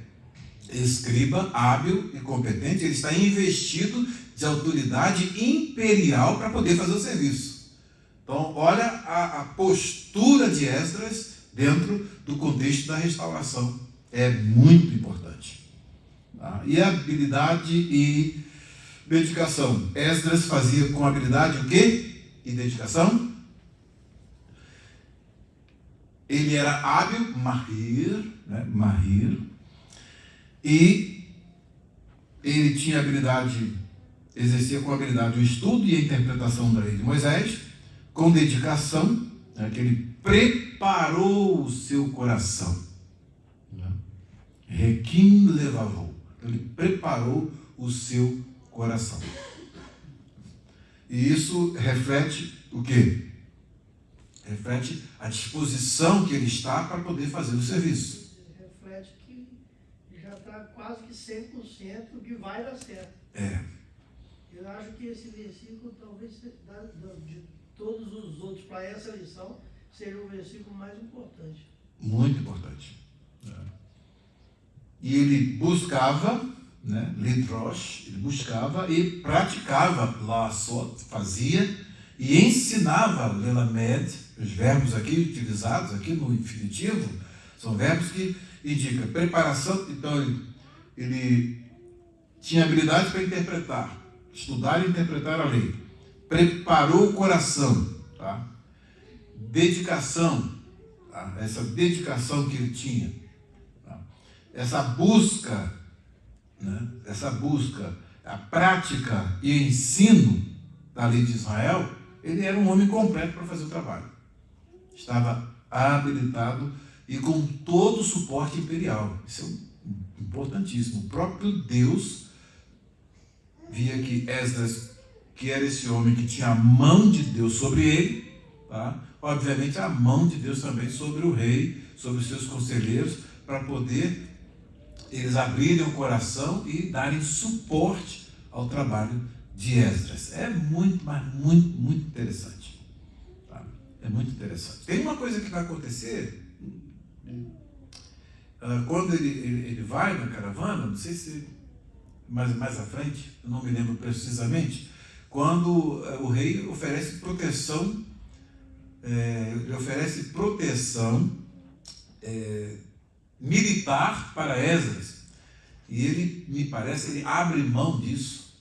escriba, hábil e competente, ele está investido de autoridade imperial para poder fazer o serviço. Então, olha a postura de Esdras dentro do contexto da restauração. É muito importante. Tá? E a habilidade e dedicação. Esdras fazia com habilidade o quê? E dedicação? Ele era hábil, mahir, e ele tinha exercia com habilidade o estudo e a interpretação da lei de Moisés, com dedicação, né, que ele preparou o seu coração. Requim levavou. Ele preparou o seu coração. E isso reflete o quê? Reflete a disposição que ele está para poder fazer o serviço. Reflete que já está quase que 100% que vai dar certo. Eu acho que esse versículo, talvez, de todos os outros, para essa lição, seja o versículo mais importante. Muito importante. E ele buscava, né, lidrosh, ele buscava e praticava lassot, fazia e ensinava lelamed. Os verbos aqui utilizados aqui no infinitivo são verbos que indicam preparação. Então ele tinha habilidade para interpretar, estudar e interpretar a lei, preparou o coração, tá? dedicação, tá? Essa dedicação que ele tinha, tá? Essa busca, né? Essa busca, a prática e ensino da lei de Israel, ele era um homem completo para fazer o trabalho. Estava habilitado e com todo o suporte imperial. Isso é importantíssimo. O próprio Deus via que Esdras, que era esse homem que tinha a mão de Deus sobre ele, tá? Obviamente a mão de Deus também sobre o rei, sobre os seus conselheiros, para poder eles abrirem o coração e darem suporte ao trabalho de Esdras. É muito, mas muito interessante. Tá? É muito interessante. Tem uma coisa que vai acontecer quando ele vai na caravana, não sei se mais à frente, eu não me lembro precisamente, quando o rei oferece proteção, militar para Esdras. E ele, me parece, ele abre mão disso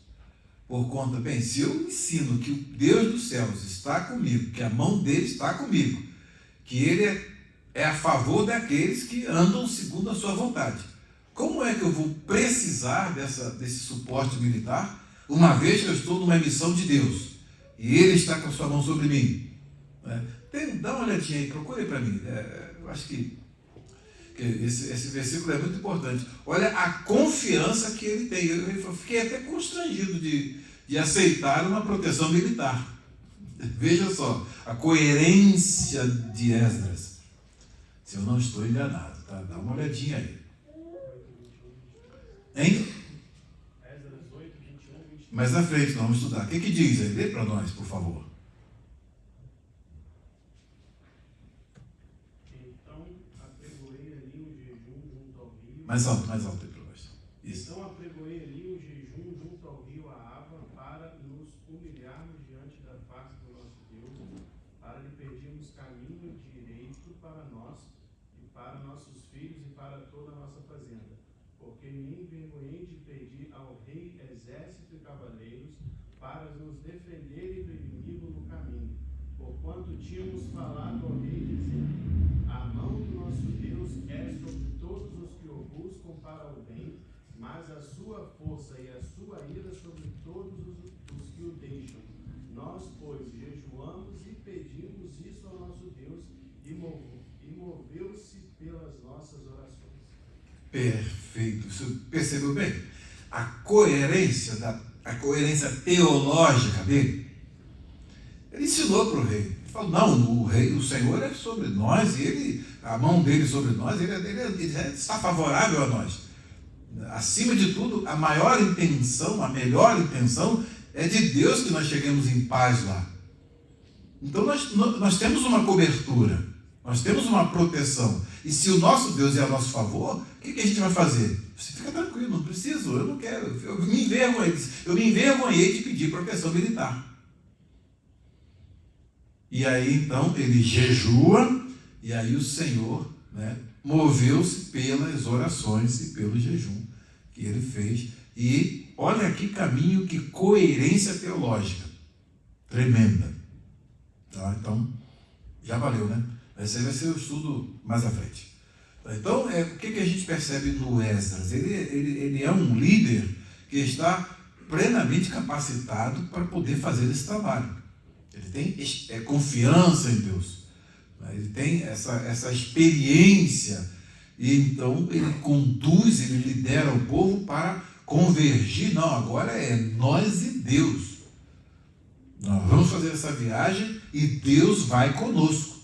por conta, bem, se eu ensino que o Deus dos céus está comigo, que a mão dele está comigo, que ele é a favor daqueles que andam segundo a sua vontade, como é que eu vou precisar desse suporte militar, uma vez que eu estou numa missão de Deus, e ele está com a sua mão sobre mim? Dá uma olhadinha aí, procure para mim. Eu acho que esse versículo é muito importante. Olha a confiança que ele tem. Eu fiquei até constrangido de aceitar uma proteção militar. Veja só, a coerência de Esdras. Se eu não estou enganado, tá? Dá uma olhadinha aí. Hein? Esdras 8, 21, 22. Mais na frente, nós vamos estudar. O que diz aí? Lê para nós, por favor. Então apregoei ali o jejum junto ao rio. Mais alto aí para nós. Isso. Então apregoei ali o jejum junto ao rio Ahava para nos humilharmos diante da face do nosso Deus, para lhe pedirmos caminho direito para nós e para nossos filhos e para toda a nossa fazenda. Porque me envergonhei de pedir ao rei exército e cavaleiros para nos defenderem do inimigo no caminho, porquanto tínhamos falado ao rei, dizendo: a mão do nosso Deus é sobre todos os que o buscam para o bem, mas a sua força e a sua ira sobre todos os que o deixam. Nós, pois, jejuamos e pedimos isso ao nosso Deus, e moveu-se pelas nossas orações. Perfeito. Você percebeu bem? A coerência teológica dele. Ele ensinou para o rei. Ele falou, não, o Senhor é sobre nós, e a mão dele sobre nós, ele está favorável a nós. Acima de tudo, a melhor intenção é de Deus que nós cheguemos em paz lá. Então nós temos uma cobertura, nós temos uma proteção. E se o nosso Deus é a nosso favor, o que a gente vai fazer? Você fica tranquilo, não preciso, eu não quero. Eu me envergonhei de pedir proteção militar. E aí então ele jejua, e aí o Senhor, né, moveu-se pelas orações e pelo jejum que ele fez. E olha que caminho, que coerência teológica tremenda. Tá? Então, já valeu, né? Esse aí vai ser o estudo mais à frente. Então, o que a gente percebe no Esdras? Ele é um líder que está plenamente capacitado para poder fazer esse trabalho. Ele tem confiança em Deus. Ele tem essa experiência. E então ele conduz, ele lidera o povo para convergir. Não, agora é nós e Deus. Nós vamos fazer essa viagem e Deus vai conosco.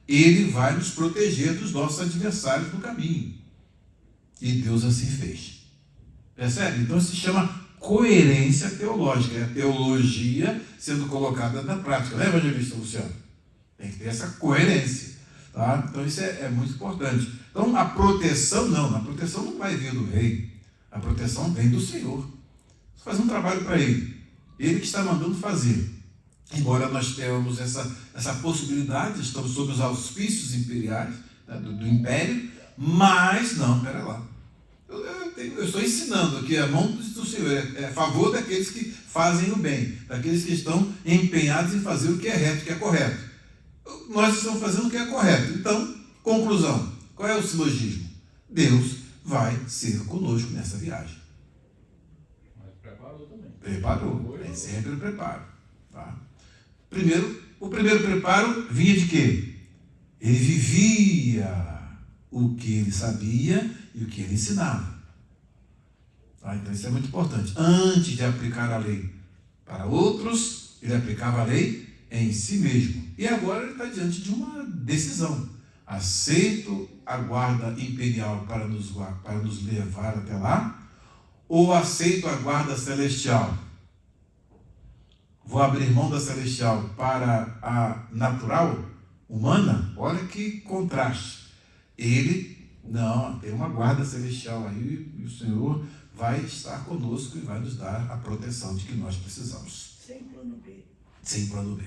Ele vai nos proteger dos nossos adversários no caminho. E Deus assim fez. Percebe? Então isso se chama coerência teológica. É a teologia sendo colocada na prática. Não é, evangelista Luciano? Tem que ter essa coerência. Tá? Então isso é muito importante. Então a proteção não vai vir do rei. A proteção vem do Senhor. Você faz um trabalho para ele. Ele que está mandando fazer. Embora nós tenhamos essa possibilidade, estamos sob os auspícios imperiais, né, do império, mas não, pera lá. Eu estou ensinando aqui, a mão do Senhor é a favor daqueles que fazem o bem, daqueles que estão empenhados em fazer o que é reto, o que é correto. nós estamos fazendo o que é correto. Então, conclusão, qual é o silogismo? Deus vai ser conosco nessa viagem. Mas preparou também. Preparou, é sempre o preparo. Tá? O primeiro preparo vinha de quê? Ele vivia o que ele sabia e o que ele ensinava. Tá? Então isso é muito importante. Antes de aplicar a lei para outros, ele aplicava a lei em si mesmo. E agora ele está diante de uma decisão. Aceito a guarda imperial para nos levar até lá, ou aceito a guarda celestial? Vou abrir mão da celestial para a natural, humana? Olha que contraste. Ele, não, tem uma guarda celestial aí e o Senhor vai estar conosco e vai nos dar a proteção de que nós precisamos. Sem plano B. Sem plano B.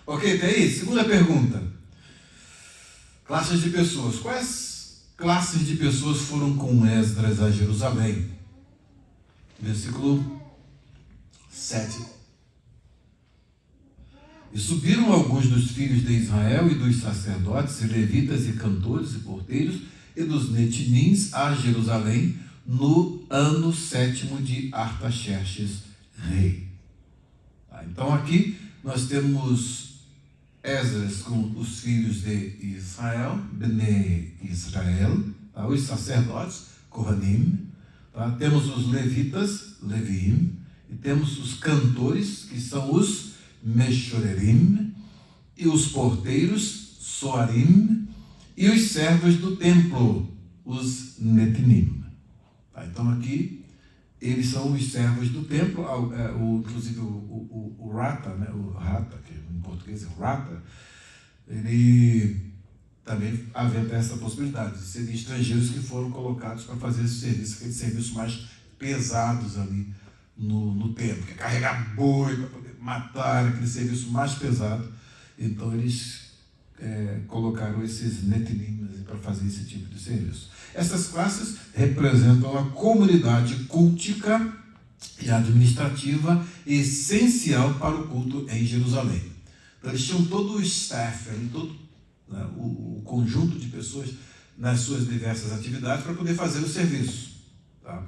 Ok, tem aí? Segunda pergunta. Classes de pessoas. Quais classes de pessoas foram com Esdras a Jerusalém? Versículo 7. E subiram alguns dos filhos de Israel e dos sacerdotes, e levitas, e cantores, e porteiros, e dos netinins a Jerusalém, no ano 7º de Artaxerxes, rei. Então aqui nós temos Esdras com os filhos de Israel, Bnei Israel, tá? Os sacerdotes, Kohanim, tá? Temos os levitas, Levim, e temos os cantores, que são os Meshorerim, e os porteiros, Soarim, e os servos do templo, os Netinim. Tá? Então aqui eles são os servos do templo, inclusive o Rata, né? O Rata, que em português é Rata, ele também aventa essa possibilidade de serem estrangeiros que foram colocados para fazer esse serviço, aqueles serviços mais pesados ali no templo, que é carregar boi para poder matar, aquele serviço mais pesado. Então eles colocaram esses netinim para fazer esse tipo de serviço. Essas classes representam a comunidade cultica e administrativa essencial para o culto em Jerusalém. Então eles tinham todo o staff, todo, né, o conjunto de pessoas nas suas diversas atividades para poder fazer o serviço. Tá?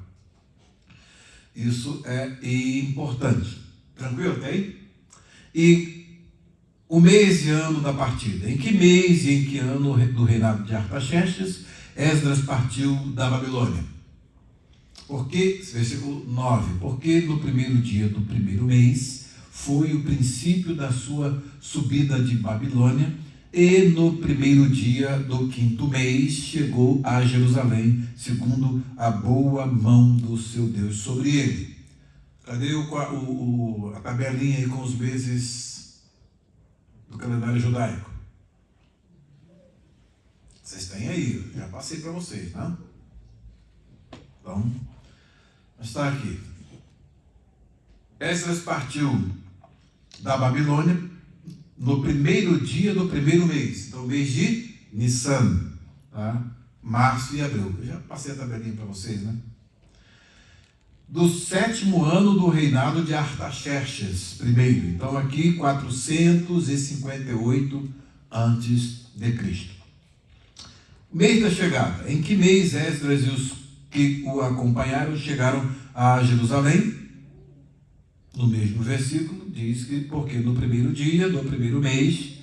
Isso é importante. Tranquilo, tem? E o mês e ano da partida. Em que mês e em que ano do reinado de Artaxerxes Esdras partiu da Babilônia? Porque, versículo 9, porque no primeiro dia do primeiro mês foi o princípio da sua subida de Babilônia, e no primeiro dia do quinto mês chegou a Jerusalém, segundo a boa mão do seu Deus sobre ele. Cadê a tabelinha aí com os meses do calendário judaico? Vocês têm aí, eu já passei para vocês, né? Então, está aqui. Esdras partiu da Babilônia no primeiro dia do primeiro mês, então mês de Nissan, tá? Março e abril. Eu já passei a tabelinha para vocês, né? Do 7º ano do reinado de Artaxerxes I. Então aqui 458 antes de Cristo. Mês da chegada. Em que mês Esdras e os que o acompanharam chegaram a Jerusalém? No mesmo versículo diz que porque no primeiro dia do primeiro mês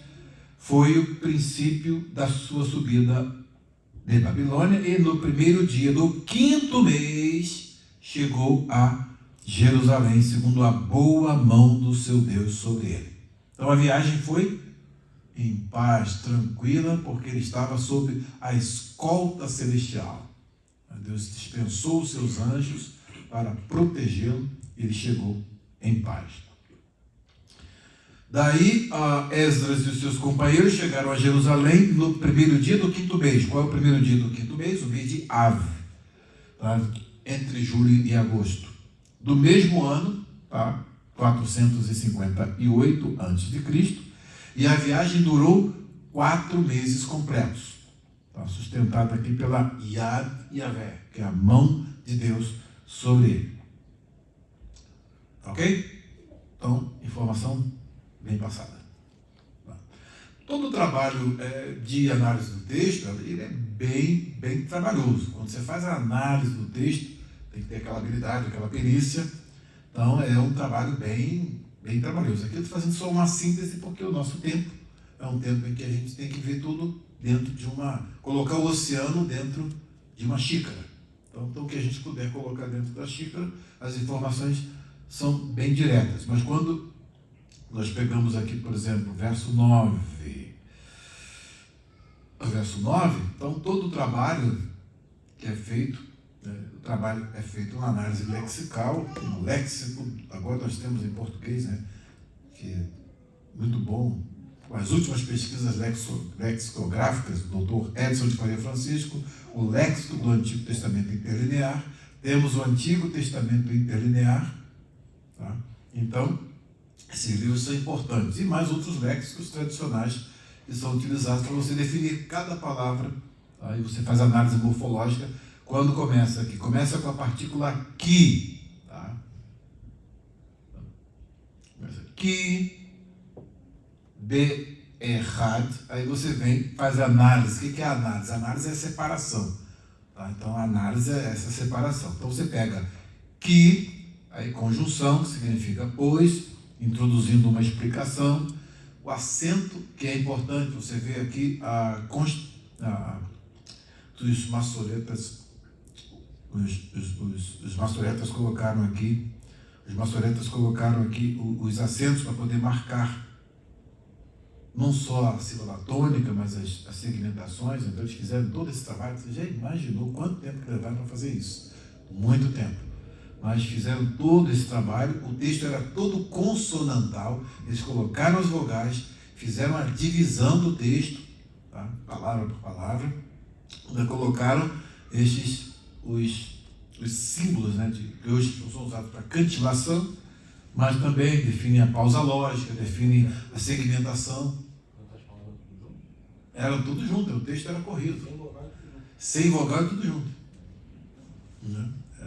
foi o princípio da sua subida de Babilônia, e no primeiro dia do quinto mês chegou a Jerusalém, segundo a boa mão do seu Deus sobre ele. Então a viagem foi em paz, tranquila, porque ele estava sob a escolta celestial. Deus dispensou os seus anjos para protegê-lo e ele chegou em paz. Daí, Esdras e os seus companheiros chegaram a Jerusalém no primeiro dia do quinto mês. Qual é o primeiro dia do quinto mês? O mês de Av, tá? Entre julho e agosto do mesmo ano, tá? 458 a.C., e a viagem durou 4 meses completos. Tá? Sustentada aqui pela Yad Yavé, que é a mão de Deus sobre ele. Ok? Então, informação bem passada. Tá? todo o trabalho de análise do texto, ele é bem trabalhoso. Quando você faz a análise do texto, tem que ter aquela habilidade, aquela perícia. Então, é um trabalho bem trabalhoso. Aqui eu estou fazendo só uma síntese, porque o nosso tempo é um tempo em que a gente tem que ver tudo dentro de colocar o oceano dentro de uma xícara. Então, o que a gente puder colocar dentro da xícara, as informações são bem diretas. Mas quando nós pegamos aqui, por exemplo, verso 9, então todo o trabalho que é feito, o trabalho é feito na análise lexical, no léxico, agora nós temos em português, que é muito bom, com as últimas pesquisas lexicográficas do Dr. Edson de Faria Francisco, o léxico do Antigo Testamento interlinear, temos o Antigo Testamento interlinear, tá? Então, esses livros são importantes, e mais outros léxicos tradicionais que são utilizados para você definir cada palavra, tá? E você faz análise morfológica. Quando começa aqui, começa com a partícula que, tá? Começa aqui, errad, aí você vem, faz a análise. O que é a análise? A análise é a separação, tá? Então a análise é essa separação. Então você pega que, aí conjunção, que significa pois, introduzindo uma explicação, o acento, que é importante, você vê aqui os maçoretas, os maçoretas colocaram aqui, os acentos para poder marcar não só a sílaba tônica, mas as segmentações. Então eles fizeram todo esse trabalho. Você já imaginou quanto tempo que levaram para fazer isso? Muito tempo. Mas fizeram todo esse trabalho, o texto era todo consonantal, eles colocaram as vogais, fizeram a divisão do texto, tá? Palavra por palavra, colocaram os símbolos, que hoje são usados para cantilação, mas também definem a pausa lógica, definem a segmentação. Eram tudo junto, o texto era corrido. Sem vogal e tudo junto.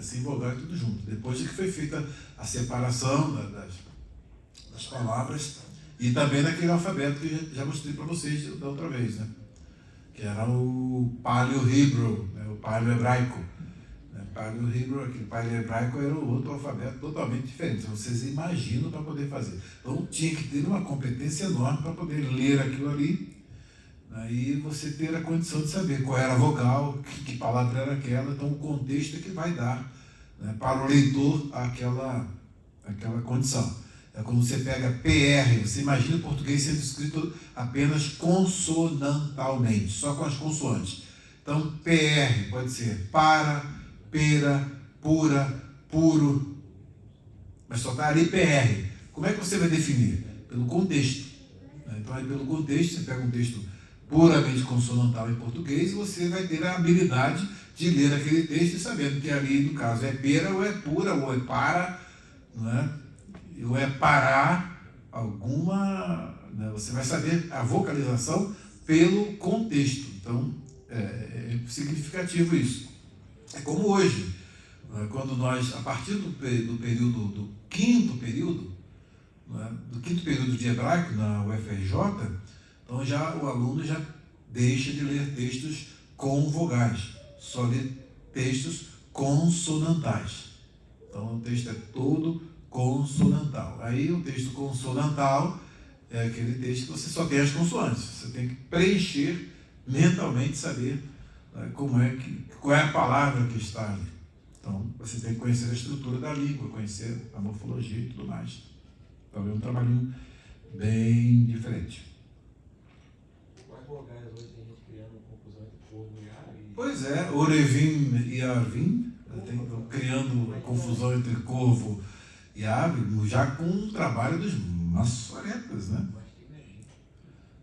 Sem vogal e tudo junto. Depois de que foi feita a separação das palavras, e também naquele alfabeto que já mostrei para vocês da outra vez, que era o Paleo-Hebrew, o Paleo-Hebraico. Paleo-Hebrew, aquele Paleo-Hebraico era o outro alfabeto totalmente diferente. Vocês imaginam para poder fazer. Então tinha que ter uma competência enorme para poder ler aquilo ali, e você ter a condição de saber qual era a vogal, que palavra era aquela. Então o contexto é que vai dar, para o leitor aquela condição. É quando você pega PR, você imagina o português sendo escrito apenas consonantalmente, só com as consoantes. Então PR pode ser para, pera, pura, puro, mas só está ali PR. Como é que você vai definir? Pelo contexto. Então aí pelo contexto, você pega um texto puramente consonantal em português, e você vai ter a habilidade de ler aquele texto, sabendo que ali, no caso, é pera, ou é pura, ou é para, ou é parar alguma. Você vai saber a vocalização pelo contexto. Então, é significativo isso. É como hoje, quando nós, a partir do quinto período de hebraico na UFRJ, então o aluno já deixa de ler textos com vogais, só lê textos consonantais. Então o texto é todo consonantal. Aí o texto consonantal é aquele texto que você só tem as consoantes. Você tem que preencher mentalmente, saber qual é a palavra que está ali. Então você tem que conhecer a estrutura da língua, conhecer a morfologia e tudo mais. Então é um trabalhinho bem diferente. Vogais hoje tem gente criando confusão entre corvo e ave. Pois é, Orevim e Arvim, criando confusão entre corvo e ave, já com o trabalho dos maçoretas,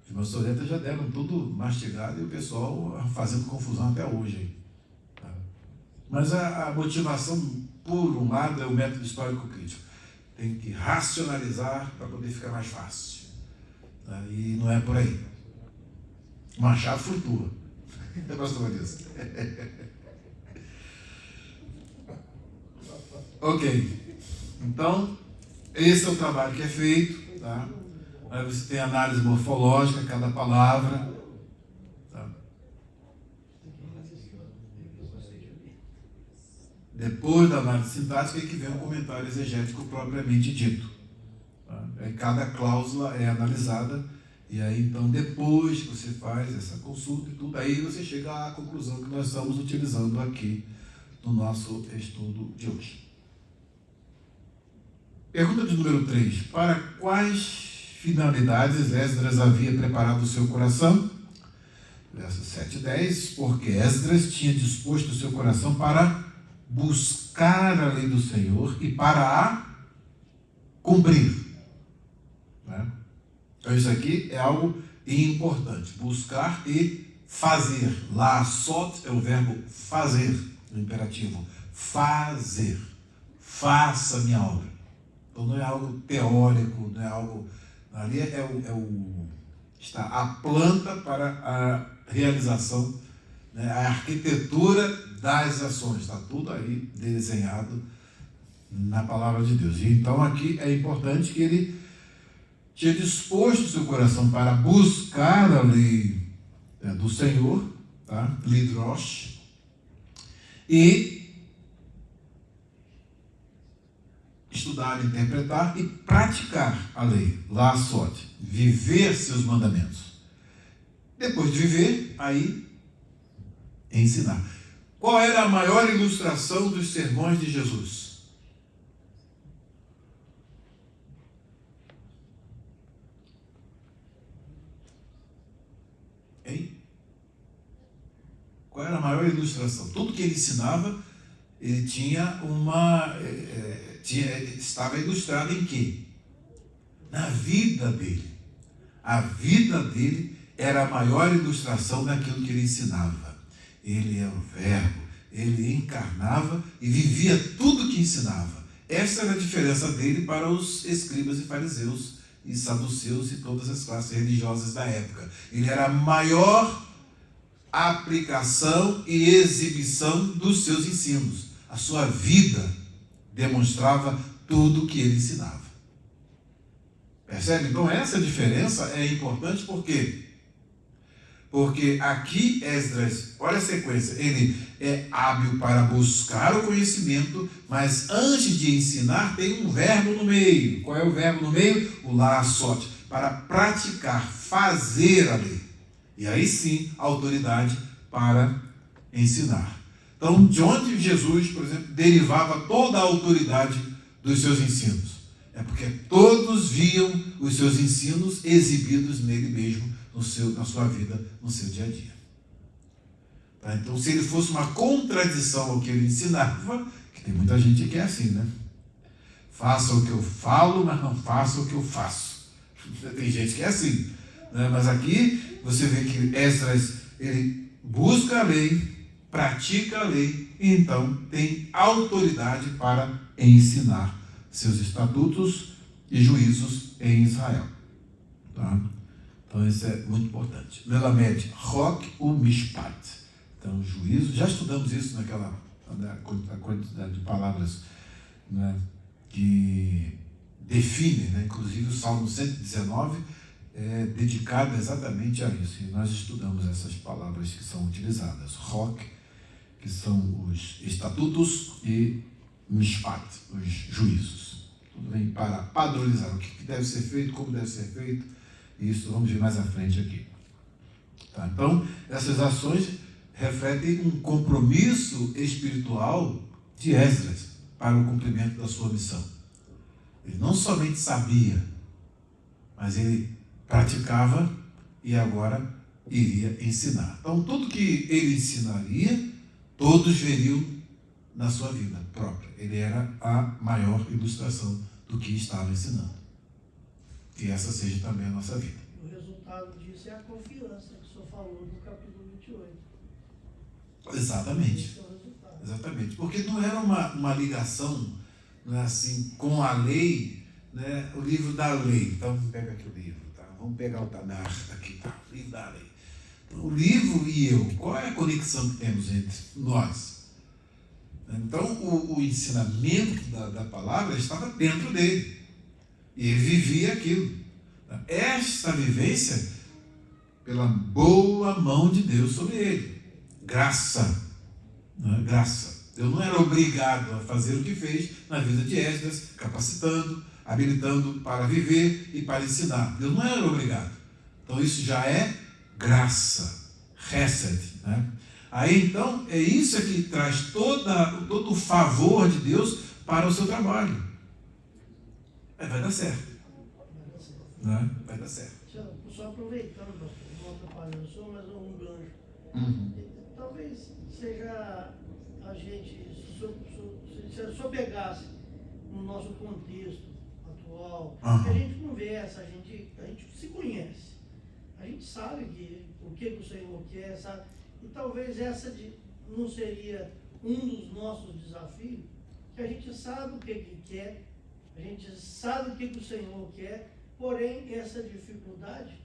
Os maçoretas já deram tudo mastigado e o pessoal fazendo confusão até hoje. Mas a motivação, por um lado, é o método histórico crítico. Tem que racionalizar para poder ficar mais fácil. E não é por aí. Machado flutua. Pastor Vanessa. Ok. Então, esse é o trabalho que é feito, tá? Aí você tem análise morfológica, cada palavra. Tá? Depois da análise sintática é que vem o comentário exegético propriamente dito. Tá? Aí cada cláusula é analisada, e aí então depois que você faz essa consulta e tudo, aí você chega à conclusão que nós estamos utilizando aqui no nosso estudo de hoje. Pergunta de número 3. Para quais finalidades Esdras havia preparado o seu coração? Verso 7 e 10. Porque Esdras tinha disposto o seu coração para buscar a lei do Senhor e para a cumprir. Né? Então isso aqui é algo importante. Buscar e fazer. La'asot é o verbo fazer, no imperativo. Fazer. Faça minha obra. Então não é algo teórico, não é algo... Ali está a planta para a realização, né, a arquitetura das ações. Está tudo aí desenhado na palavra de Deus. E então aqui é importante que ele tinha disposto o seu coração para buscar a lei do Senhor, tá? Lidrosh, e estudar, interpretar e praticar a lei, la'asot, viver seus mandamentos. Depois de viver, aí ensinar. Qual era a maior ilustração dos sermões de Jesus? Hein? Qual era a maior ilustração? Tudo que ele ensinava, ele tinha estava ilustrado em quê? Na vida dele. A vida dele era a maior ilustração daquilo que ele ensinava. Ele é o verbo, ele encarnava e vivia tudo que ensinava. Essa era a diferença dele para os escribas e fariseus e saduceus e todas as classes religiosas da época. Ele era a maior aplicação e exibição dos seus ensinos. A sua vida demonstrava tudo o que ele ensinava. Percebe? Então essa diferença é importante por quê? Porque aqui Esdras, olha a sequência, ele é hábil para buscar o conhecimento, mas antes de ensinar tem um verbo no meio. Qual é o verbo no meio? O la'asot, para praticar, fazer a lei. E aí sim, a autoridade para ensinar. Então, de onde Jesus, por exemplo, derivava toda a autoridade dos seus ensinos? É porque todos viam os seus ensinos exibidos nele mesmo, na sua vida, no seu dia a dia. Tá? Então, se ele fosse uma contradição ao que ele ensinava, que tem muita gente que é assim, né? Faça o que eu falo, mas não faça o que eu faço. Tem gente que é assim. Né? Mas aqui, você vê que Esdras, ele busca a lei, pratica a lei e então tem autoridade para ensinar seus estatutos e juízos em Israel. Tá? Então isso é muito importante. Melamed Chok u'Mishpat. Então juízo, já estudamos isso naquela quantidade de palavras, né, que define, né, inclusive o Salmo 119 é dedicado exatamente a isso. E nós estudamos essas palavras que são utilizadas. Chok, que são os estatutos, e Mishpat, os juízos. Tudo bem para padronizar o que deve ser feito, como deve ser feito, e isso vamos ver mais à frente aqui. Tá? Então, essas ações refletem um compromisso espiritual de Esdras para o cumprimento da sua missão. Ele não somente sabia, mas ele praticava e agora iria ensinar. Então, tudo que ele ensinaria, todos veriam na sua vida própria. Ele era a maior ilustração do que estava ensinando. Que essa seja também a nossa vida. O resultado disso é a confiança que o senhor falou no capítulo 28. Exatamente. Esse é o resultado. Exatamente. Porque não era uma ligação, né, assim, com a lei, né, o livro da lei. Então, vamos pegar aqui o livro. Tá? Vamos pegar o Tanar aqui, tá? O livro da lei. Então, o livro e eu, qual é a conexão que temos entre nós? Então, o ensinamento da palavra estava dentro dele. E ele vivia aquilo. Esta vivência pela boa mão de Deus sobre ele. Graça. Graça. Deus não era obrigado a fazer o que fez na vida de Esdras, capacitando, habilitando para viver e para ensinar. Deus não era obrigado. Então isso já é graça. Chesed. Aí então é isso que traz todo o favor de Deus para o seu trabalho. Vai dar certo. Vai dar certo. Só aproveitando, pastor, não atrapalhando só, mas um gancho. Talvez seja a gente, se eu só pegasse no nosso contexto atual, que a gente conversa, a gente se conhece, a gente sabe o que o Senhor quer, sabe? E talvez essa não seria um dos nossos desafios, que a gente sabe o que Ele quer, a gente sabe o que o Senhor quer, porém essa dificuldade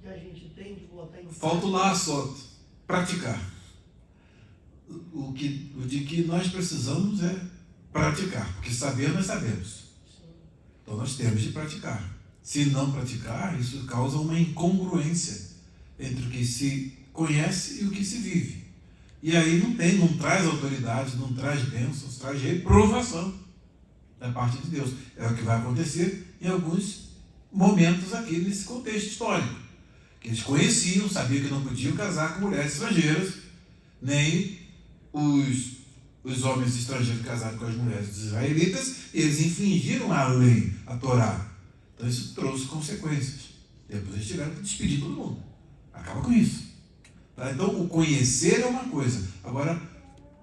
que a gente tem de botar em prática. Falta lá só praticar. O de que nós precisamos é praticar, porque saber nós sabemos. Então nós temos de praticar. Se não praticar, isso causa uma incongruência entre o que se conhece e o que se vive. E aí não traz autoridade, não traz bênçãos, traz reprovação da parte de Deus. É o que vai acontecer em alguns momentos aqui nesse contexto histórico. Que eles conheciam, sabiam que não podiam casar com mulheres estrangeiras, nem os homens estrangeiros casaram com as mulheres israelitas, e eles infringiram a lei, a Torá. Então isso trouxe consequências. Depois eles tiveram que despedir todo mundo. Acaba com isso. Tá? Então o conhecer é uma coisa. Agora,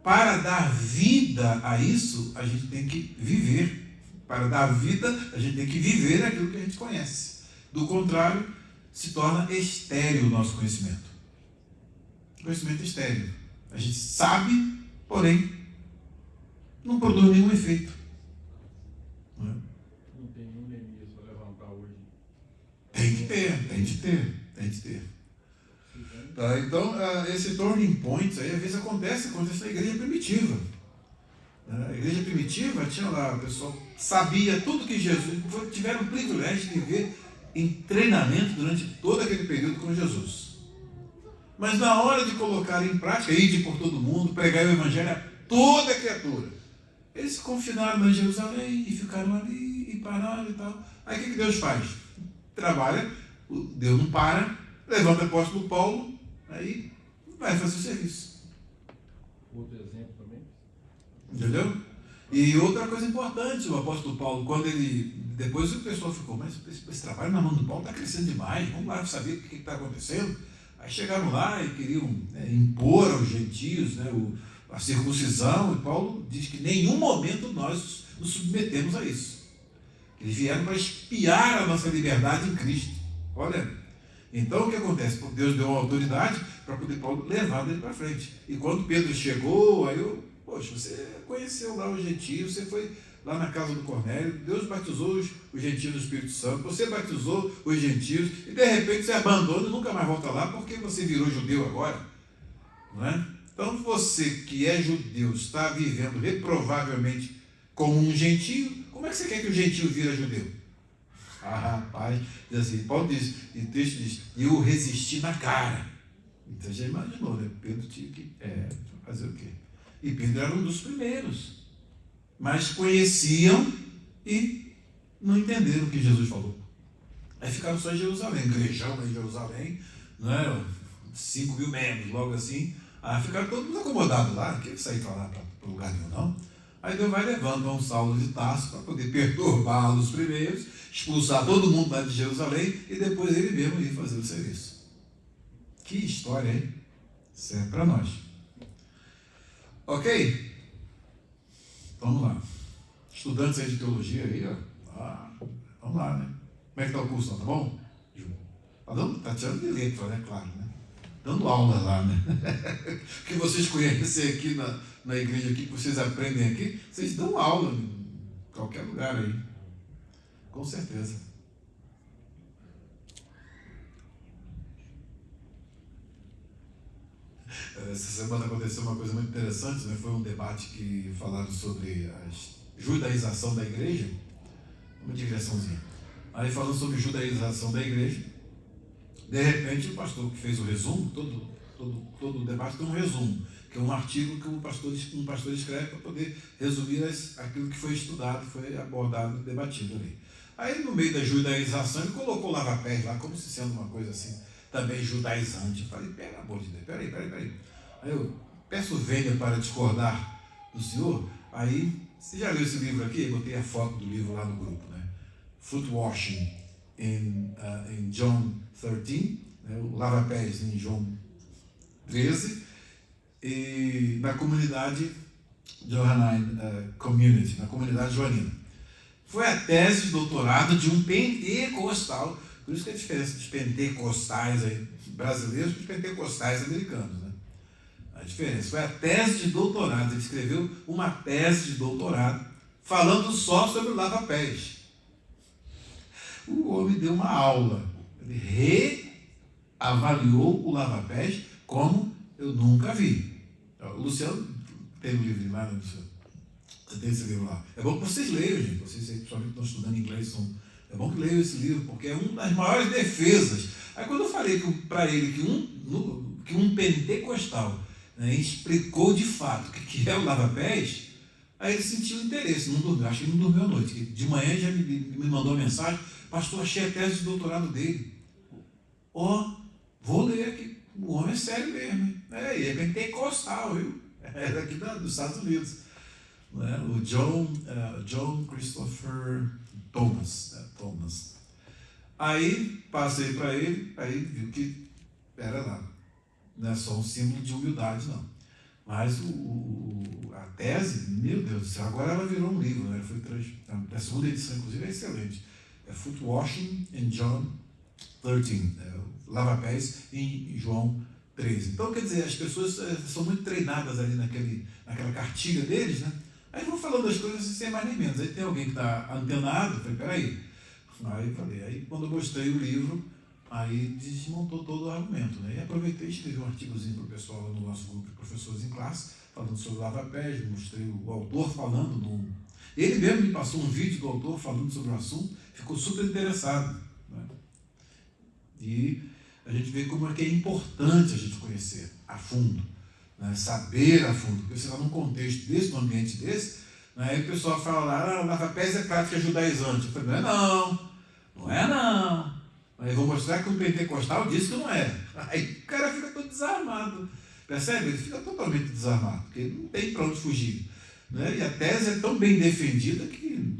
para dar vida a isso, a gente tem que viver. Para dar vida, a gente tem que viver aquilo que a gente conhece. Do contrário, se torna estéril o nosso conhecimento. O conhecimento é estéril. A gente sabe, porém, não produz nenhum efeito. Não tem nenhum Neemias para levantar hoje. Tem de ter. Tá, então, esse turning point aí, às vezes acontece na igreja primitiva. A igreja primitiva tinha lá, o pessoal sabia tudo que Jesus, tiveram o privilégio de viver em treinamento durante todo aquele período com Jesus. Mas na hora de colocar em prática, ir por todo mundo, pregar o evangelho a toda criatura, eles se confinaram em Jerusalém e ficaram ali e pararam e tal. Aí o que Deus faz? Trabalha, Deus não para, levanta o apóstolo Paulo, aí vai fazer o serviço. Outro exemplo também. Entendeu? E outra coisa importante, o apóstolo Paulo, quando ele... Depois o pessoal ficou, mas esse trabalho na mão do Paulo está crescendo demais, vamos lá saber o que está acontecendo. Aí chegaram lá e queriam impor aos gentios a circuncisão, e Paulo diz que em nenhum momento nós nos submetemos a isso. Eles vieram para espiar a nossa liberdade em Cristo. Olha, então o que acontece? Deus deu uma autoridade para poder Paulo levar ele para frente. E quando Pedro chegou, poxa, você conheceu lá os gentios, você foi lá na casa do Cornélio, Deus batizou os gentios do Espírito Santo, você batizou os gentios, e de repente você abandona e nunca mais volta lá, porque você virou judeu agora. Não é? Então você que é judeu, está vivendo reprovavelmente como um gentio, como é que você quer que o gentio vira judeu? Rapaz, diz assim, Paulo diz, e o texto diz, eu resisti na cara. Então já imaginou, né? Pedro tinha que fazer o quê? E Pedro era um dos primeiros. Mas conheciam e não entenderam o que Jesus falou. Aí ficaram só em Jerusalém, igrejão em Jerusalém, não é? 5.000 membros, logo assim. Aí ficaram todos acomodados lá, não queria sair para lá, para lugar nenhum, não. Aí Deus vai levando um Saulo de Tarso para poder perturbá-los primeiros, expulsar todo mundo lá de Jerusalém e depois ele mesmo ir fazer o serviço. Que história, hein? Isso é para nós. Ok? Vamos lá. Estudantes aí de teologia aí, ó. Vamos lá, né? Como é que está o curso, tá bom? Tá tirando de letra, né? Claro, né? Dando aula lá, né? O que vocês conhecem aqui na igreja, aqui, que vocês aprendem aqui, vocês dão aula em qualquer lugar aí. Com certeza. Essa semana aconteceu uma coisa muito interessante, né? Foi um debate que falaram sobre a judaização da igreja, uma digressãozinha. aí falando sobre judaização da igreja. De repente, o pastor que fez o resumo, todo o debate tem um resumo, que é um artigo que um pastor escreve para poder resumir aquilo que foi estudado, foi abordado, debatido ali. Aí, no meio da judaização, ele colocou lava-pés lá, como se sendo uma coisa assim, também judaizante. Eu falei, pelo amor de Deus, peraí. Aí eu peço vênia para discordar do senhor. Aí, você já leu esse livro aqui? Eu botei a foto do livro lá no grupo, né? Foot Washing em John 13, né? O lava-pés em João 13, e na comunidade Johannine Community, na comunidade joanina. Foi a tese de doutorado de um pentecostal, por isso que é a diferença dos pentecostais aí, brasileiros e dos pentecostais americanos, né? A diferença foi a tese de doutorado. Ele escreveu uma tese de doutorado falando só sobre o lava-pés. O homem deu uma aula, ele reavaliou o lava-pés como eu nunca vi. O Luciano tem um livro lá, né, Luciano? Você tem esse livro lá. É bom que vocês leiam, gente. Vocês, principalmente, estão estudando inglês, é bom que leiam esse livro, porque é uma das maiores defesas. Aí, quando eu falei para ele que um pentecostal, né, explicou de fato o que é o lava-pés, aí ele sentiu interesse, não dormiu. Acho que ele não dormiu à noite. De manhã já me mandou uma mensagem: pastor, achei a tese de doutorado dele. Vou ler aqui. O homem é sério mesmo, hein? E é pentecostal, viu? É daqui dos Estados Unidos. Né? O John Christopher Thomas. Aí passei para ele, aí viu que era lá. Não é só um símbolo de humildade, não. Mas a tese, meu Deus do céu, agora ela virou um livro, né? A segunda edição, inclusive, é excelente. É Foot Washing em John 13, lava-pés em João 13. Então, quer dizer, as pessoas são muito treinadas ali naquela cartilha deles, né? Aí vão falando as coisas sem mais nem menos. Aí tem alguém que está antenado, eu falei, peraí. Aí quando eu mostrei o livro, aí desmontou todo o argumento, né? E aproveitei e escrevi um artigozinho para o pessoal lá no nosso grupo de professores em classe, falando sobre lava-pés, mostrei o autor falando Ele mesmo me passou um vídeo do autor falando sobre o assunto, ficou super interessado, né? E a gente vê como é que é importante a gente conhecer a fundo, né? Saber a fundo, porque você está num contexto desse, num ambiente desse, né? Aí o pessoal fala lá, lava-pés é prática judaizante. Eu falei, não é não. Aí eu vou mostrar que o pentecostal disse que não é. Aí o cara fica todo desarmado, percebe? Ele fica totalmente desarmado, porque ele não tem para onde fugir, né? E a tese é tão bem defendida que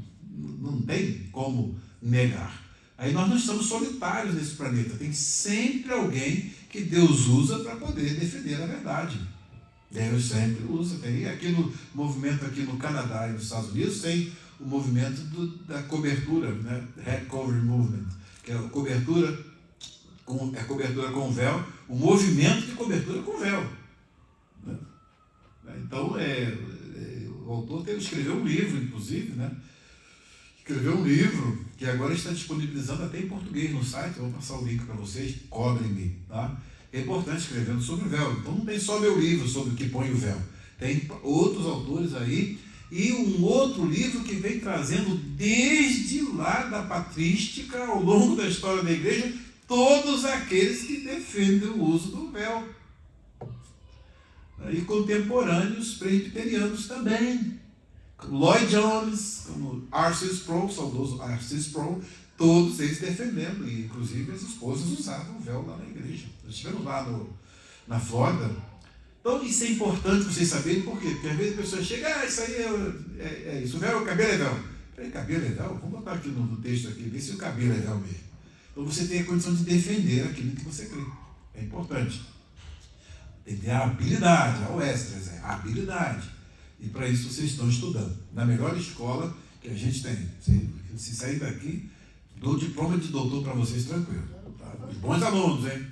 não tem como negar. Aí nós não estamos solitários nesse planeta, tem sempre alguém que Deus usa para poder defender a verdade. Deus sempre usa. Tem aqui no movimento aqui no Canadá e nos Estados Unidos, tem o movimento da cobertura, né? Head Covering Movement, que é a cobertura com véu, o movimento de cobertura com véu, né? Então, o autor escreveu um livro, inclusive, né? Escreveu um livro que agora está disponibilizando até em português no site. Eu vou passar o link para vocês, cobrem-me, tá? É importante, escrevendo sobre o véu. Então não tem só meu livro sobre o que põe o véu. Tem outros autores aí, e um outro livro que vem trazendo desde lá da patrística, ao longo da história da igreja, todos aqueles que defendem o uso do véu. E contemporâneos presbiterianos também. Lloyd Jones, como R.C. Sproul, saudoso R.C. Sproul, todos eles defendendo, e inclusive as esposas usavam o véu lá na igreja. Nós estivemos lá na Flórida. Então isso é importante vocês saberem, por quê? Porque às vezes a pessoa chega, isso aí é isso, o véu, o cabelo é véu. Peraí, cabelo é véu? Vamos botar aqui no texto aqui, ver se o cabelo é véu mesmo. Então você tem a condição de defender aquilo que você crê. É importante. Tem que ter a habilidade, a Westers, a habilidade. E para isso vocês estão estudando. Na melhor escola que a gente tem. Se sair daqui, dou diploma de doutor para vocês tranquilo. Tá? Os bons alunos, hein?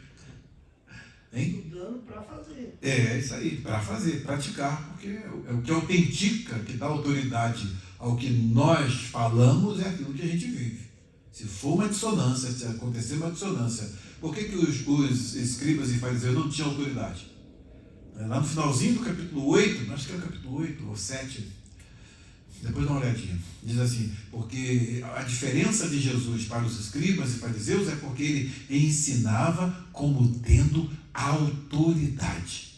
Estudando para fazer. É isso aí, para fazer, praticar, porque é o que autentica, que dá autoridade ao que nós falamos, é aquilo que a gente vive. Se for uma dissonância, se acontecer uma dissonância, por que os escribas e fariseus não tinham autoridade? Lá no finalzinho do capítulo 8, acho que é o capítulo 8 ou 7, Depois dá uma olhadinha. Diz assim, porque a diferença de Jesus para os escribas e fariseus é porque ele ensinava como tendo autoridade.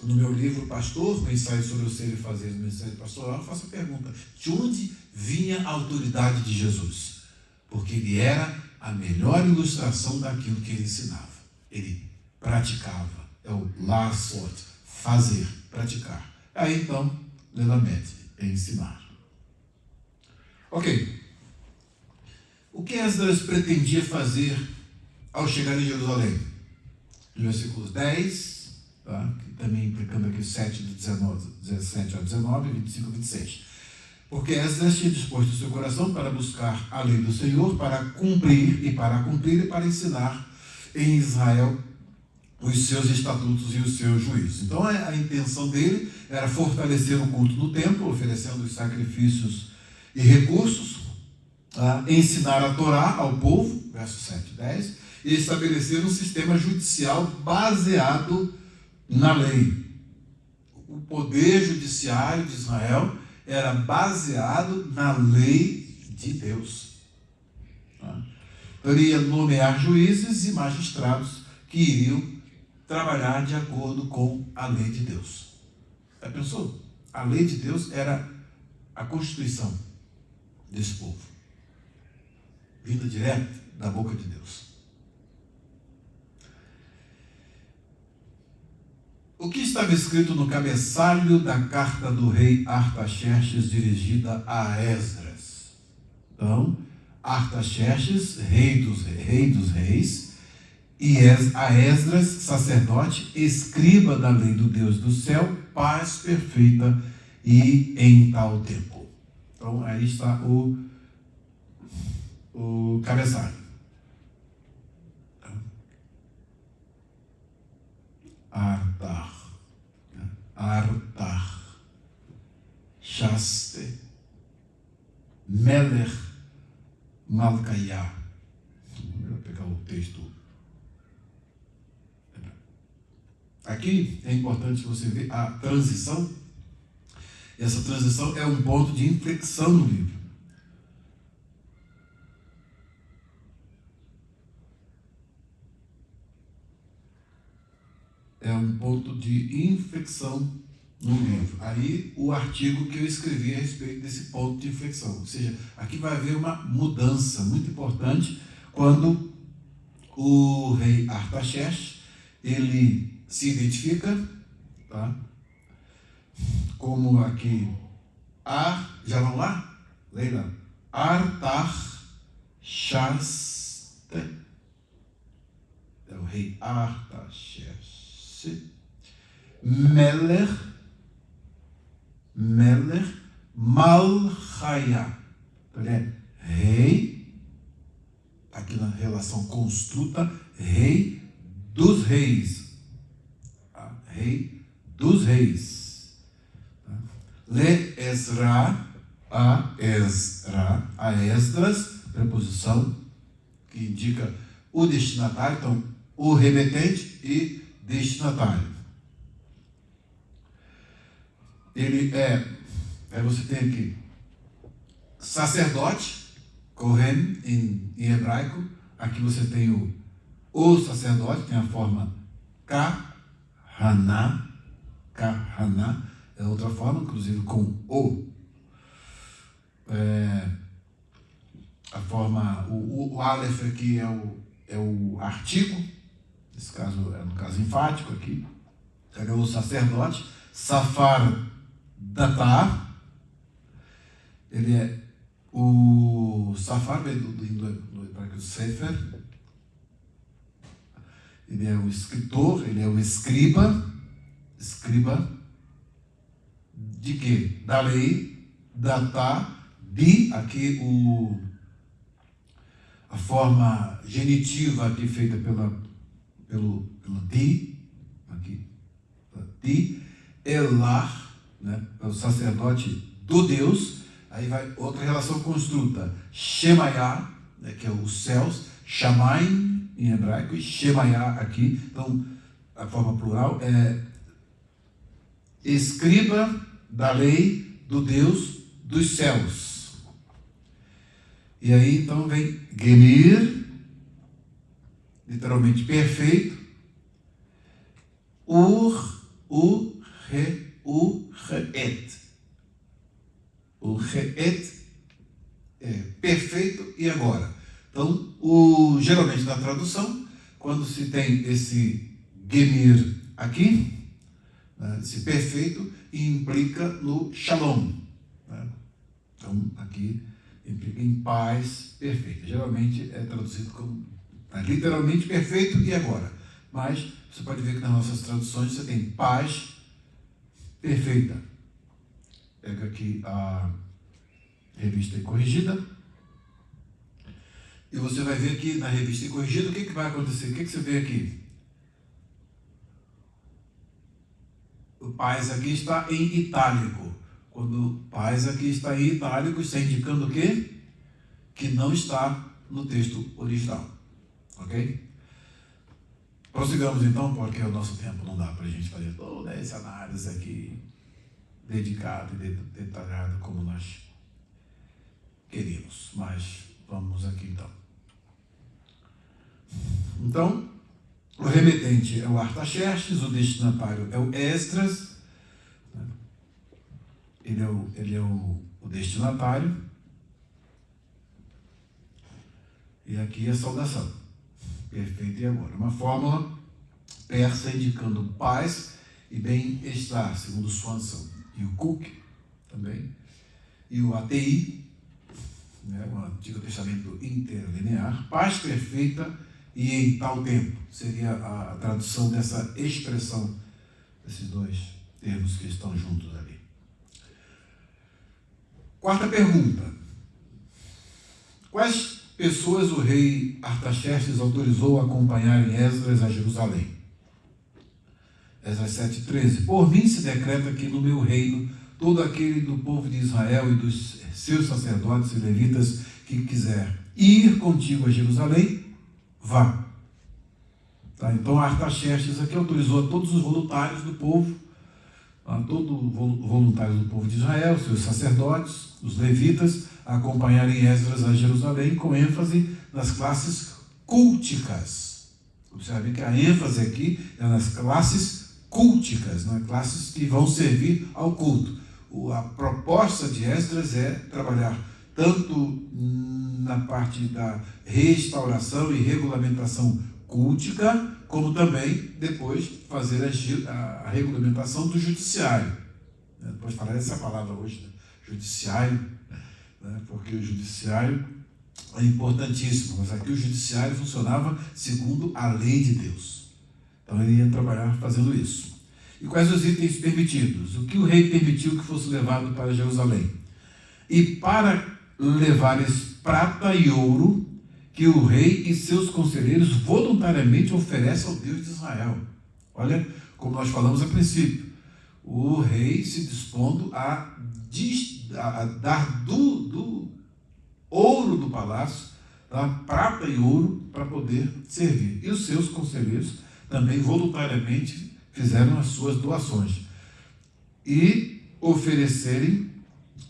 No meu livro Pastor, um ensaio sobre o ser e fazer no ministério pastoral, eu faço a pergunta: de onde vinha a autoridade de Jesus? Porque ele era a melhor ilustração daquilo que ele ensinava. Ele praticava. É o lasot, fazer, praticar. Aí então, lelamed, é ensinar. Ok. O que Esdras pretendia fazer ao chegar em Jerusalém? Versículos 10, tá? Também implicando aqui 7 do 17 ao 19, 25 e 26. Porque Esdras tinha disposto o seu coração para buscar a lei do Senhor, para cumprir e para ensinar em Israel os seus estatutos e os seus juízos. Então a intenção dele era fortalecer o culto no templo, oferecendo os sacrifícios e recursos, ensinar a Torá ao povo, verso 7 e 10, e estabelecer um sistema judicial baseado na lei. O poder judiciário de Israel era baseado na lei de Deus. Ele ia nomear juízes e magistrados que iriam trabalhar de acordo com a lei de Deus. Já pensou? A lei de Deus era a constituição desse povo, vinda direto da boca de Deus. O que estava escrito no cabeçalho da carta do rei Artaxerxes dirigida a Esdras? Então, Artaxerxes, rei dos reis, e a Esdras, sacerdote, escriba da lei do Deus do céu, paz perfeita e em tal tempo. Então, aí está o cabeçalho. Artar, Shaste, Melech, Malkayah. Vou pegar o texto. Aqui é importante você ver a transição. Essa transição é um ponto de inflexão no livro. É um ponto de inflexão no livro. Aí o artigo que eu escrevi a respeito desse ponto de inflexão. Ou seja, aqui vai haver uma mudança muito importante quando o rei Artaxerxes, ele se identifica, tá? Como aqui, já vão lá? Leila. Artaxerxes. É o rei Artaxerxes. Melech Malchayah. Ele é rei, aqui na relação construta, rei dos reis. Rei dos reis. Le Ezra, a Esdras, preposição que indica o destinatário, então o remetente e destinatário. Ele aí você tem aqui sacerdote, Kohen em hebraico. Aqui você tem o sacerdote, tem a forma Kahana é outra forma, inclusive com o. A forma, o Aleph aqui é o artigo, nesse caso é no caso enfático aqui. É o sacerdote, Safar Datar, ele é o Safar, do hebraico Sefer, ele é o escritor, ele é o escriba de quê? Da lei, datar, aqui a forma genitiva aqui feita pelo di, Elah, né? É o sacerdote do Deus. Aí vai outra relação construta, Shemayah, né? Que é os céus, Shamaim em hebraico e Shemayah aqui. Então a forma plural é escriba da lei do Deus dos céus. E aí então vem gemir, literalmente perfeito, ur-re-et. Ur-re-et é perfeito e agora. Então, geralmente na tradução, quando se tem esse gemir aqui, né, esse perfeito, implica no shalom. Né? Então, aqui implica em paz perfeita. Geralmente é traduzido como literalmente perfeito e agora. Mas você pode ver que nas nossas traduções você tem paz perfeita. Pega aqui a revista corrigida. E você vai ver aqui na revista corrigida o que vai acontecer. O que você vê aqui? O paz aqui está em itálico. Quando paz aqui está em itálico, está indicando o quê? Que não está no texto original. Ok? Prossigamos então, porque o nosso tempo não dá para a gente fazer toda essa análise aqui dedicada e detalhada como nós queríamos. Mas vamos aqui então. Então, o remetente é o Artaxerxes, o destinatário é o Esdras, ele é o destinatário, e aqui a saudação, perfeito e agora. Uma fórmula persa indicando paz e bem-estar, segundo Swanson, e o Cook também, e o ATI, o Antigo Testamento interlinear, paz perfeita e em tal tempo. Seria a tradução dessa expressão, desses dois termos que estão juntos ali. Quarta pergunta. Quais pessoas o rei Artaxerxes autorizou a acompanharem Esdras a Jerusalém? Esdras 7,13. Por mim se decreta que no meu reino todo aquele do povo de Israel e dos seus sacerdotes e levitas que quiser ir contigo a Jerusalém, vá. Tá? Então Artaxerxes aqui autorizou a todos os voluntários do povo, a todos os voluntários do povo de Israel, seus sacerdotes, os levitas, a acompanharem Esdras a Jerusalém, com ênfase nas classes culticas. Observem que a ênfase aqui é nas classes culticas, né? Classes que vão servir ao culto. A proposta de Esdras é trabalhar tanto na parte da restauração e regulamentação cultica, como também depois fazer a regulamentação do judiciário. Depois falar essa palavra hoje, né? Judiciário, né? Porque o judiciário é importantíssimo, mas aqui o judiciário funcionava segundo a lei de Deus. Então ele ia trabalhar fazendo isso. E quais os itens permitidos? O que o rei permitiu que fosse levado para Jerusalém? E para levares prata e ouro, que o rei e seus conselheiros voluntariamente oferecem ao Deus de Israel. Olha, como nós falamos a princípio, o rei se dispondo a dar do ouro do palácio, da prata e ouro, para poder servir. E os seus conselheiros também voluntariamente fizeram as suas doações e oferecerem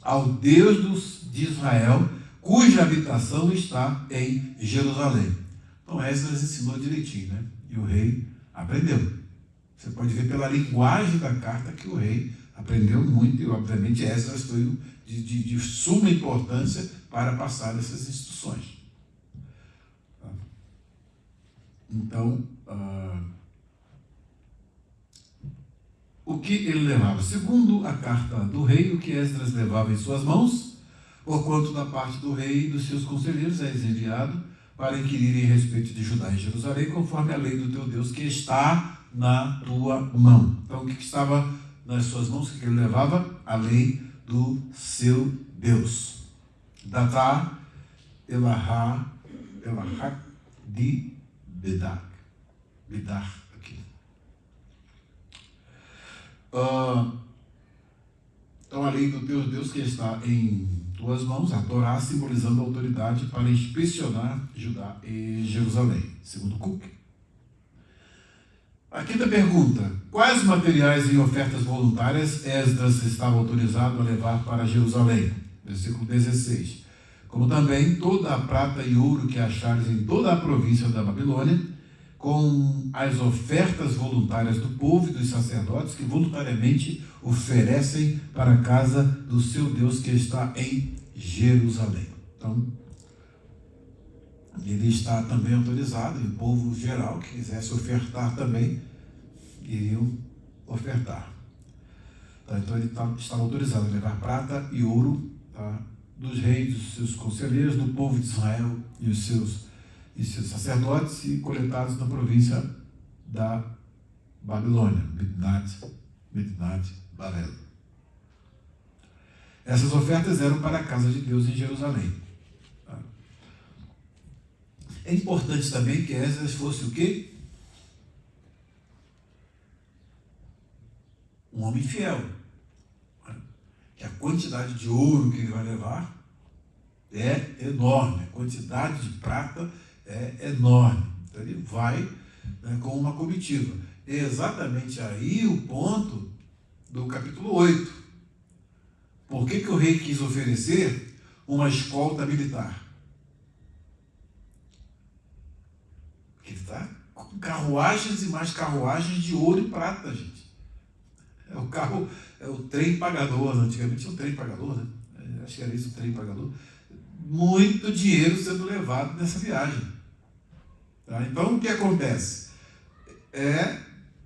ao Deus de Israel, cuja habitação está em Jerusalém. Então Esdras ensinou direitinho, né? E o rei aprendeu. Você pode ver pela linguagem da carta que o rei aprendeu muito, e obviamente Esdras foi de suma importância para passar essas instruções. Então, o que ele levava? Segundo a carta do rei, o que Esdras levava em suas mãos, porquanto da parte do rei e dos seus conselheiros és enviado para inquirirem a respeito de Judá e Jerusalém, conforme a lei do teu Deus que está na tua mão. Então, o que estava nas suas mãos, o que ele levava? A lei do seu Deus. Datá, Elahá, de Bedar. Bedar, aqui. Então, a lei do teu Deus que está em tuas mãos, a Torá, simbolizando a autoridade para inspecionar Judá e Jerusalém, segundo Cook. A quinta pergunta: quais materiais e ofertas voluntárias Esdras estava autorizado a levar para Jerusalém? Versículo 16. Como também toda a prata e ouro que achares em toda a província da Babilônia, com as ofertas voluntárias do povo e dos sacerdotes que voluntariamente oferecem para a casa do seu Deus que está em Jerusalém. Então, ele está também autorizado, e o povo geral que quisesse ofertar também, iriam ofertar. Então ele estava autorizado a levar prata e ouro, tá, dos reis, dos seus conselheiros, do povo de Israel e os seus sacerdotes, e coletados na província da Babilônia, Midnat, Babel. Essas ofertas eram para a casa de Deus em Jerusalém. Tá? É importante também que Esdras fosse o quê? Um homem fiel. Que a quantidade de ouro que ele vai levar é enorme, a quantidade de prata é enorme. Então ele vai, né, com uma comitiva. É exatamente aí o ponto do capítulo 8. Por que o rei quis oferecer uma escolta militar? Porque ele está com carruagens e mais carruagens de ouro e prata, gente. É o trem pagador, antigamente tinha o trem pagador, né? Acho que era isso, o trem pagador. Muito dinheiro sendo levado nessa viagem. Tá? Então, o que acontece?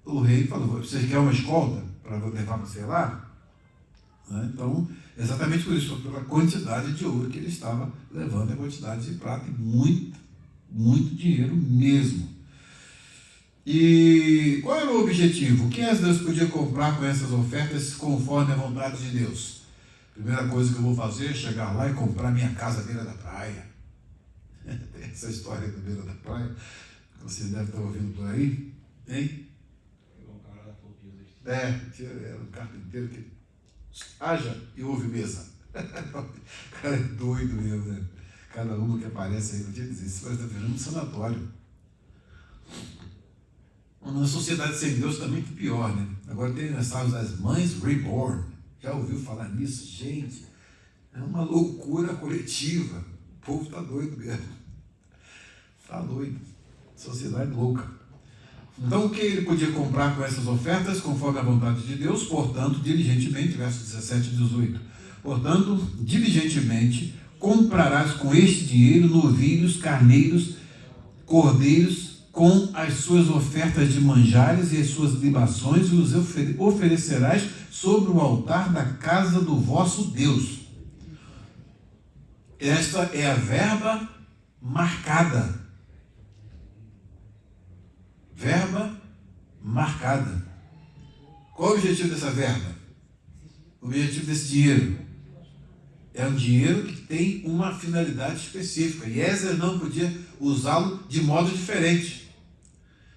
O rei falou: vocês querem uma escolta para levar você lá? Né? Então, exatamente por isso, pela quantidade de ouro que ele estava levando, a quantidade de prata, e muito, muito dinheiro mesmo. E qual era o objetivo? O que Esdras podia comprar com essas ofertas conforme a vontade de Deus? Primeira coisa que eu vou fazer é chegar lá e comprar minha casa à beira da praia. Tem essa história da beira da praia, que vocês devem estar ouvindo por aí, hein? Era um carpinteiro que haja e ouve mesa. O cara é doido mesmo, né? Cada uma que aparece aí, não tinha que dizer, isso parece estar virando um sanatório. Na sociedade sem Deus também que pior, né? Agora tem as das mães reborn. Já ouviu falar nisso? Gente, é uma loucura coletiva. O povo está doido mesmo. Está doido. Sociedade louca. Então, o que ele podia comprar com essas ofertas, conforme a vontade de Deus? Portanto, diligentemente, versos 17 e 18. Portanto, diligentemente, comprarás com este dinheiro novilhos, carneiros, cordeiros, com as suas ofertas de manjares e as suas libações, e os oferecerás sobre o altar da casa do vosso Deus. Esta é a verba marcada. Verba marcada. Qual é o objetivo dessa verba? O objetivo desse dinheiro é um dinheiro que tem uma finalidade específica. E Esdras não podia usá-lo de modo diferente.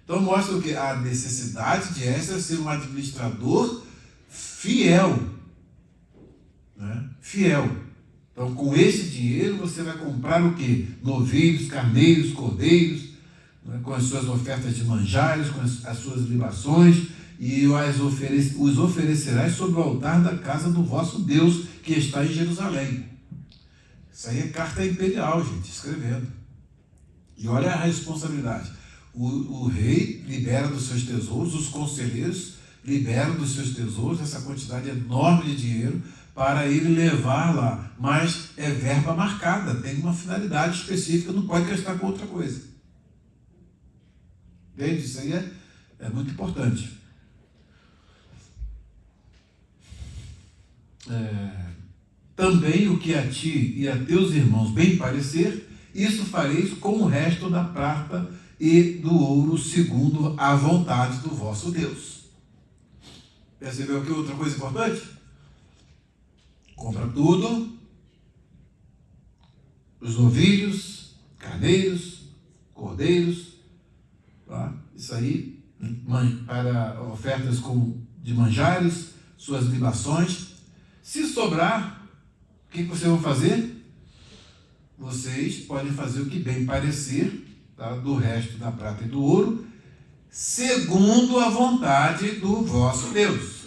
Então mostra o que? A necessidade de Esdras ser um administrador fiel. Né? Fiel. Então, com esse dinheiro, você vai comprar o quê? Novilhos, carneiros, cordeiros, né? Com as suas ofertas de manjares, com as suas libações, e os oferecerás sobre o altar da casa do vosso Deus, que está em Jerusalém. Isso aí é carta imperial, gente, escrevendo. E olha a responsabilidade. O rei libera dos seus tesouros, os conselheiros liberam dos seus tesouros essa quantidade enorme de dinheiro para ele levar lá. Mas é verba marcada, tem uma finalidade específica, não pode gastar com outra coisa. Entende? Isso aí é muito importante. Também o que a ti e a teus irmãos bem parecer, isso fareis com o resto da prata e do ouro, segundo a vontade do vosso Deus. Percebeu aqui outra coisa importante? Compra tudo, os novilhos, carneiros, cordeiros, tá? Isso aí, para ofertas de manjares, suas libações. Se sobrar, o que vocês vão fazer? Vocês podem fazer o que bem parecer, tá? Do resto da prata e do ouro, segundo a vontade do vosso Deus.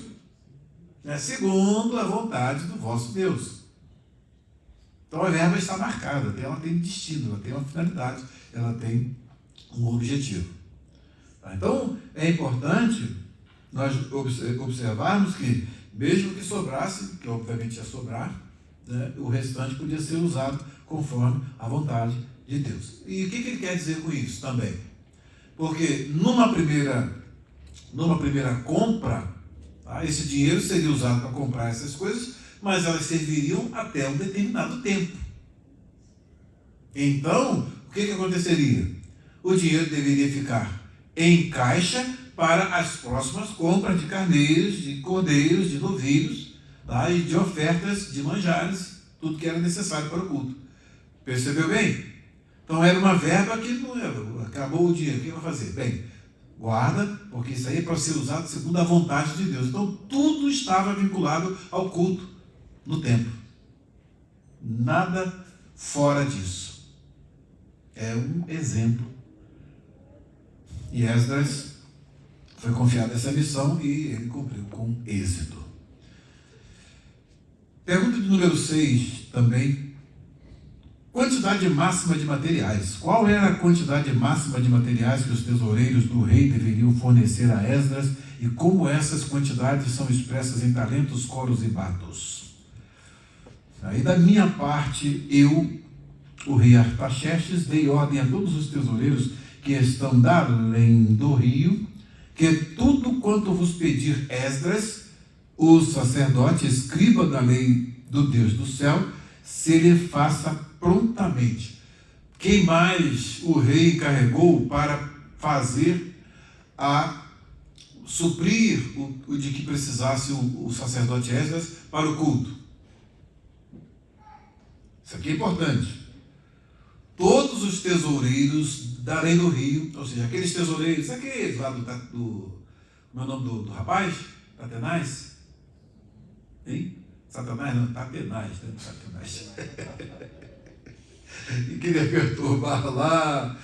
Segundo a vontade do vosso Deus. Então a verba está marcada, ela tem destino, ela tem uma finalidade, ela tem um objetivo. Então é importante nós observarmos que, mesmo que sobrasse, que obviamente ia sobrar, né, o restante podia ser usado conforme a vontade de Deus. E o que ele quer dizer com isso também? Porque numa primeira compra, tá, esse dinheiro seria usado para comprar essas coisas, mas elas serviriam até um determinado tempo. Então, o que aconteceria? O dinheiro deveria ficar em caixa para as próximas compras de carneiros, de cordeiros, de novilhos, tá, e de ofertas de manjares, tudo que era necessário para o culto. Percebeu bem? Então era uma verba que não era, acabou o dinheiro, o que vai fazer? Bem, guarda, porque isso aí é para ser usado segundo a vontade de Deus. Então tudo estava vinculado ao culto no templo. Nada fora disso. É um exemplo. E Esdras foi confiado essa missão e ele cumpriu com êxito. Pergunta de número 6 também. Quantidade máxima de materiais. Qual era a quantidade máxima de materiais que os tesoureiros do rei deveriam fornecer a Esdras e como essas quantidades são expressas em talentos, coros e batos? Aí da minha parte, eu, o rei Artaxerxes, dei ordem a todos os tesoureiros que estão da além do rio, que tudo quanto vos pedir Esdras, o sacerdote, escriba da lei do Deus do céu, se lhe faça prontamente. Quem mais o rei encarregou para fazer suprir o de que precisasse o sacerdote Esdras para o culto? Isso aqui é importante. Todos os tesoureiros da lei do rio, ou seja, aqueles tesoureiros, aqueles lá como é o nome do rapaz? Tatenais? Hein? Satanás não, Tatenais, né? Tatenais. E queria perturbar lá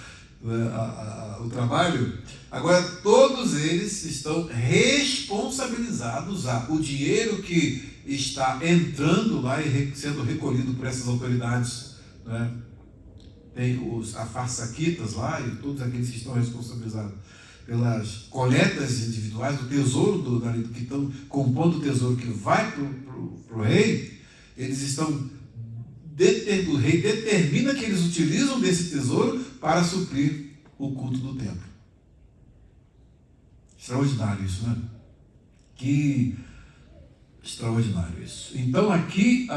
o trabalho. Agora, todos eles estão responsabilizados o dinheiro que está entrando lá e sendo recolhido por essas autoridades, né? Tem os afarsaquitas lá e todos aqueles que estão responsabilizados pelas coletas individuais do tesouro que estão compondo o tesouro que vai para o rei. Eles estão o rei determina que eles utilizam desse tesouro para suprir o culto do templo. Extraordinário isso, né? Que extraordinário isso. Então aqui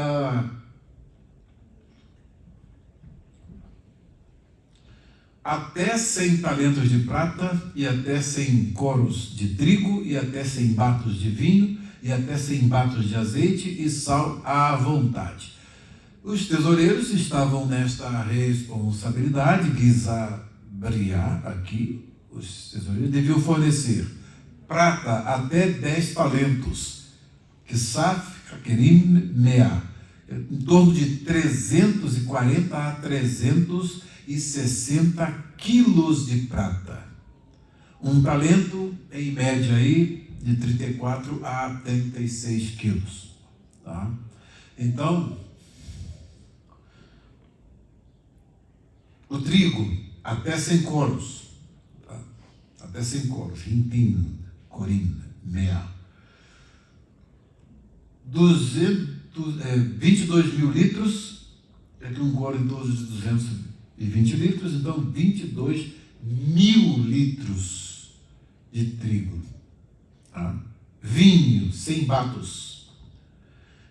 até 100 talentos de prata, e até 100 coros de trigo, e até 100 batos de vinho, e até 100 batos de azeite e sal à vontade. Os tesoureiros estavam nesta responsabilidade. Gizabriá, aqui, os tesoureiros deviam fornecer prata até 10 talentos, Kisaf, Hakerim, Meá, em torno de 340 a 360 quilos de prata. Um talento, em média, aí, de 34 a 36 quilos. Tá? Então, o trigo, até 100 coros. Tá? Até 100 coros. Rintim, Corim, Meá. 22 mil litros, aqui um coro em torno de 220 litros, então 22 mil litros de trigo. Tá? Vinho, 100 batos,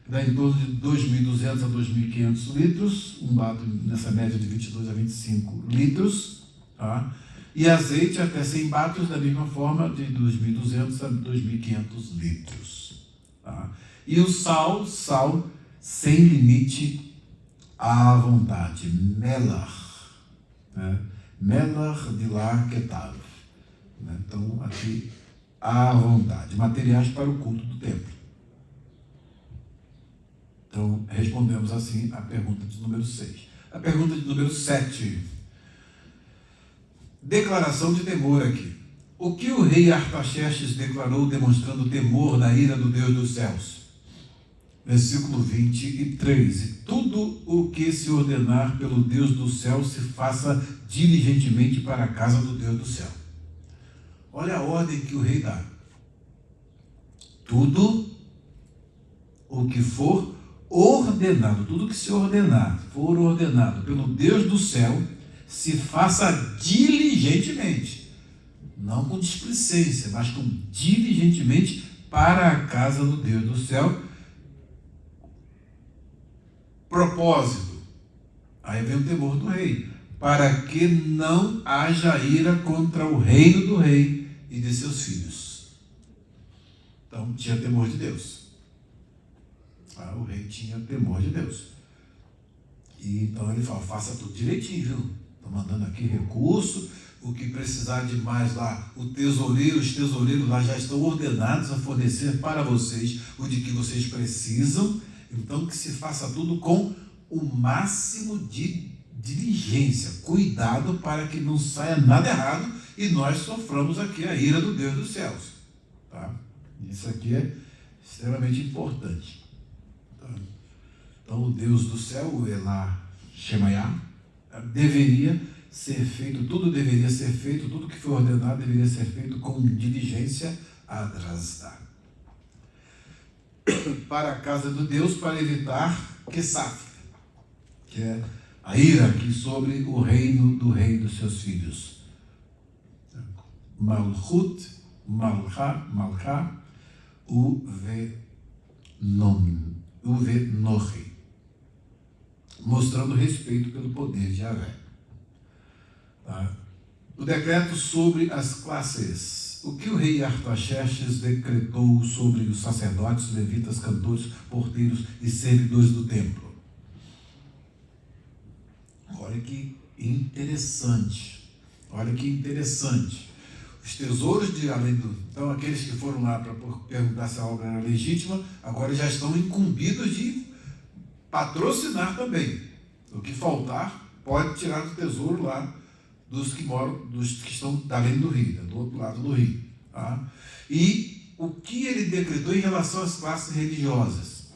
dá em torno de 2.200 a 2.500 litros, um bato nessa média de 22 a 25 litros. Tá? E azeite até 100 batos, da mesma forma, de 2.200 a 2.500 litros. Tá? E o sal sem limite à vontade, melar, né? Melar de lá ketav, né? Então, aqui, à vontade, materiais para o culto do templo. Então, respondemos assim a pergunta de número 6. A pergunta de número 7. Declaração de temor aqui. o que o rei Artaxerxes declarou demonstrando temor na ira do Deus dos céus? Versículo 23. E tudo o que se ordenar pelo Deus do céu se faça diligentemente para a casa do Deus do céu. Olha a ordem que o rei dá. Tudo o que for ordenado, tudo que se ordenar, for ordenado pelo Deus do céu, se faça diligentemente. Não com displicência, mas com diligentemente para a casa do Deus do céu. Propósito. Aí vem o temor do rei. Para que não haja ira contra o reino do rei e de seus filhos. Então, tinha temor de Deus. O rei tinha temor de Deus. E então ele fala, faça tudo direitinho, viu? Estou mandando aqui recurso, o que precisar de mais lá, os tesoureiros lá já estão ordenados a fornecer para vocês o de que vocês precisam. Então que se faça tudo com o máximo de diligência, cuidado para que não saia nada errado e nós soframos aqui a ira do Deus dos céus. Tá? Isso aqui é extremamente importante. Então o Deus do céu, o Elá Shemayah, deveria ser feito, tudo deveria ser feito, tudo que foi ordenado deveria ser feito com diligência adrasda. Para a casa do Deus, para evitar Kesaf, que é a ira aqui sobre o reino do rei e dos seus filhos. Malchut, Malchá, Uvenochi, mostrando respeito pelo poder de Yahvé. Tá? O decreto sobre as classes. O que o rei Artaxerxes decretou sobre os sacerdotes, levitas, cantores, porteiros e servidores do templo? Olha que interessante. Olha que interessante. Os tesouros de além do... Então, aqueles que foram lá para perguntar se a obra era legítima, agora já estão incumbidos de patrocinar também. O que faltar, pode tirar do tesouro lá dos que moram, dos que estão além do rio, do outro lado do rio. Tá? E o que ele decretou em relação às classes religiosas?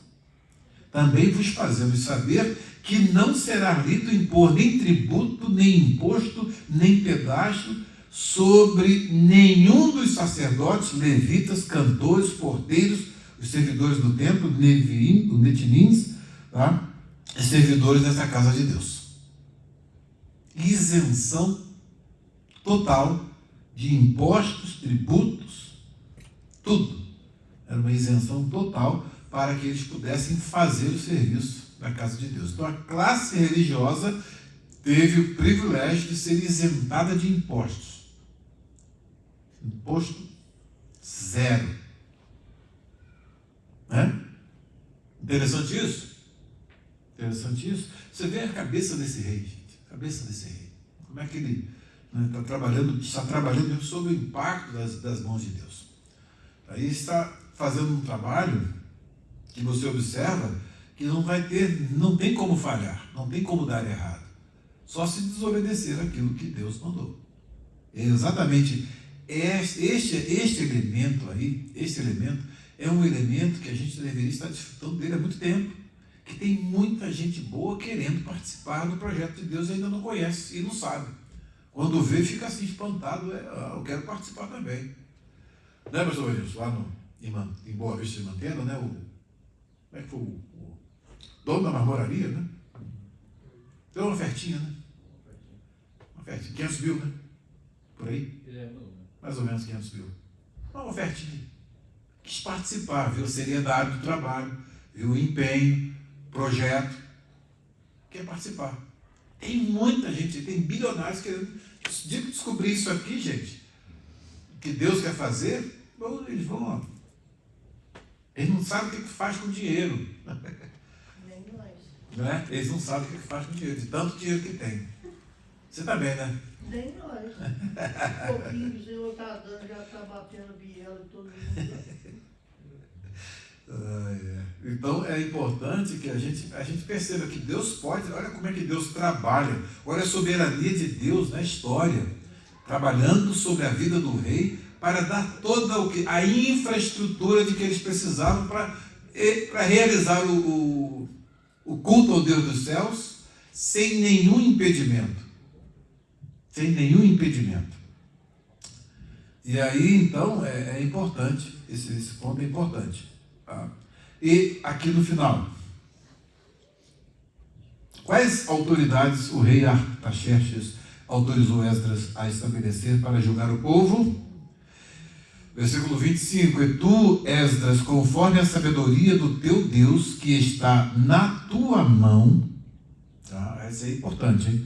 Também vos fazemos saber que não será lícito impor nem tributo, nem imposto, nem pedágio sobre nenhum dos sacerdotes, levitas, cantores, porteiros, os servidores do templo, os netinins, tá? Os servidores dessa casa de Deus. Isenção total de impostos, tributos, tudo. Era uma isenção total para que eles pudessem fazer o serviço da casa de Deus. Então a classe religiosa teve o privilégio de ser isentada de impostos. Imposto zero. Né? Interessante isso? Interessante isso? Você vê a cabeça desse rei, gente. A cabeça desse rei. Como é que ele está trabalhando sob o impacto das mãos de Deus. Aí está fazendo um trabalho que você observa que não tem como falhar, não tem como dar errado. Só se desobedecer aquilo que Deus mandou. É exatamente este elemento aí, este elemento é um elemento que a gente deveria estar desfrutando dele há muito tempo. Que tem muita gente boa querendo participar do projeto de Deus e ainda não conhece e não sabe. Quando vê, fica assim espantado, eu quero participar também. Né, pastor Williams? Lá em Boa Vista de Mantena, né? Como é que foi o dono da marmoraria, né? Deu uma ofertinha, né? Uma ofertinha, 500 mil, né? Por aí? Mais ou menos 500 mil. Uma ofertinha. Quis participar, viu a seriedade do trabalho, viu o empenho, projeto. Quer participar. Tem muita gente, tem bilionários querendo descobrir isso aqui, gente. Que Deus quer fazer, eles vão, ó. Eles não sabem o que faz com dinheiro. Nem nós. Né? Eles não sabem o que faz com dinheiro, de tanto dinheiro que tem. Você também, né? Nem nós. Um pouquinho que o Senhor está dando, já está batendo biela em todo mundo. Então é importante que a gente perceba que Deus pode, olha como é que Deus trabalha, olha a soberania de Deus na história, trabalhando sobre a vida do rei para dar toda a infraestrutura de que eles precisavam para realizar o culto ao Deus dos céus sem nenhum impedimento. Sem nenhum impedimento. E aí, então, é importante, esse ponto é importante. Tá? E aqui no final, quais autoridades o rei Artaxerxes autorizou Esdras a estabelecer para julgar o povo? Versículo 25, e tu, Esdras, conforme a sabedoria do teu Deus que está na tua mão, tá? Essa é importante, hein?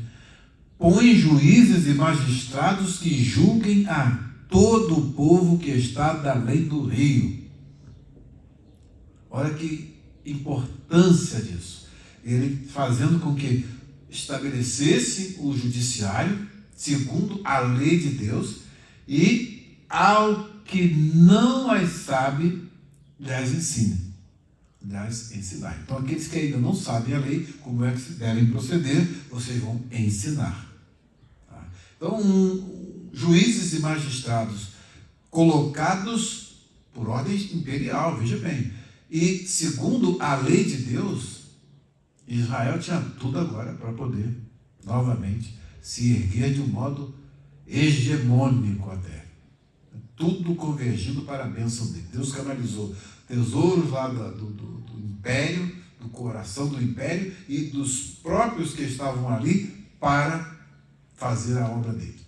Põe juízes e magistrados que julguem a todo o povo que está da lei do rio. Olha que importância disso. Ele fazendo com que estabelecesse o judiciário segundo a lei de Deus e ao que não as sabe, lhes ensine. Lhes ensinar. Então, aqueles que ainda não sabem a lei, como é que se devem proceder, vocês vão ensinar. Tá? Então, juízes e magistrados colocados por ordem imperial, veja bem. E, segundo a lei de Deus, Israel tinha tudo agora para poder, novamente, se erguer de um modo hegemônico até. Tudo convergindo para a bênção dele. Deus canalizou tesouros lá do império, do coração do império e dos próprios que estavam ali para fazer a obra dele.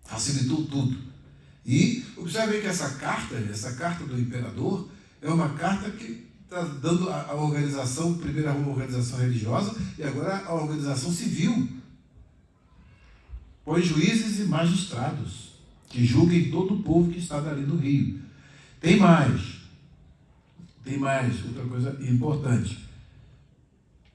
Facilitou tudo. E observe que essa carta do imperador é uma carta que está dando a organização, primeiro a organização religiosa e agora a organização civil. Põe juízes e magistrados que julguem todo o povo que está dali do rio. Tem mais, outra coisa importante.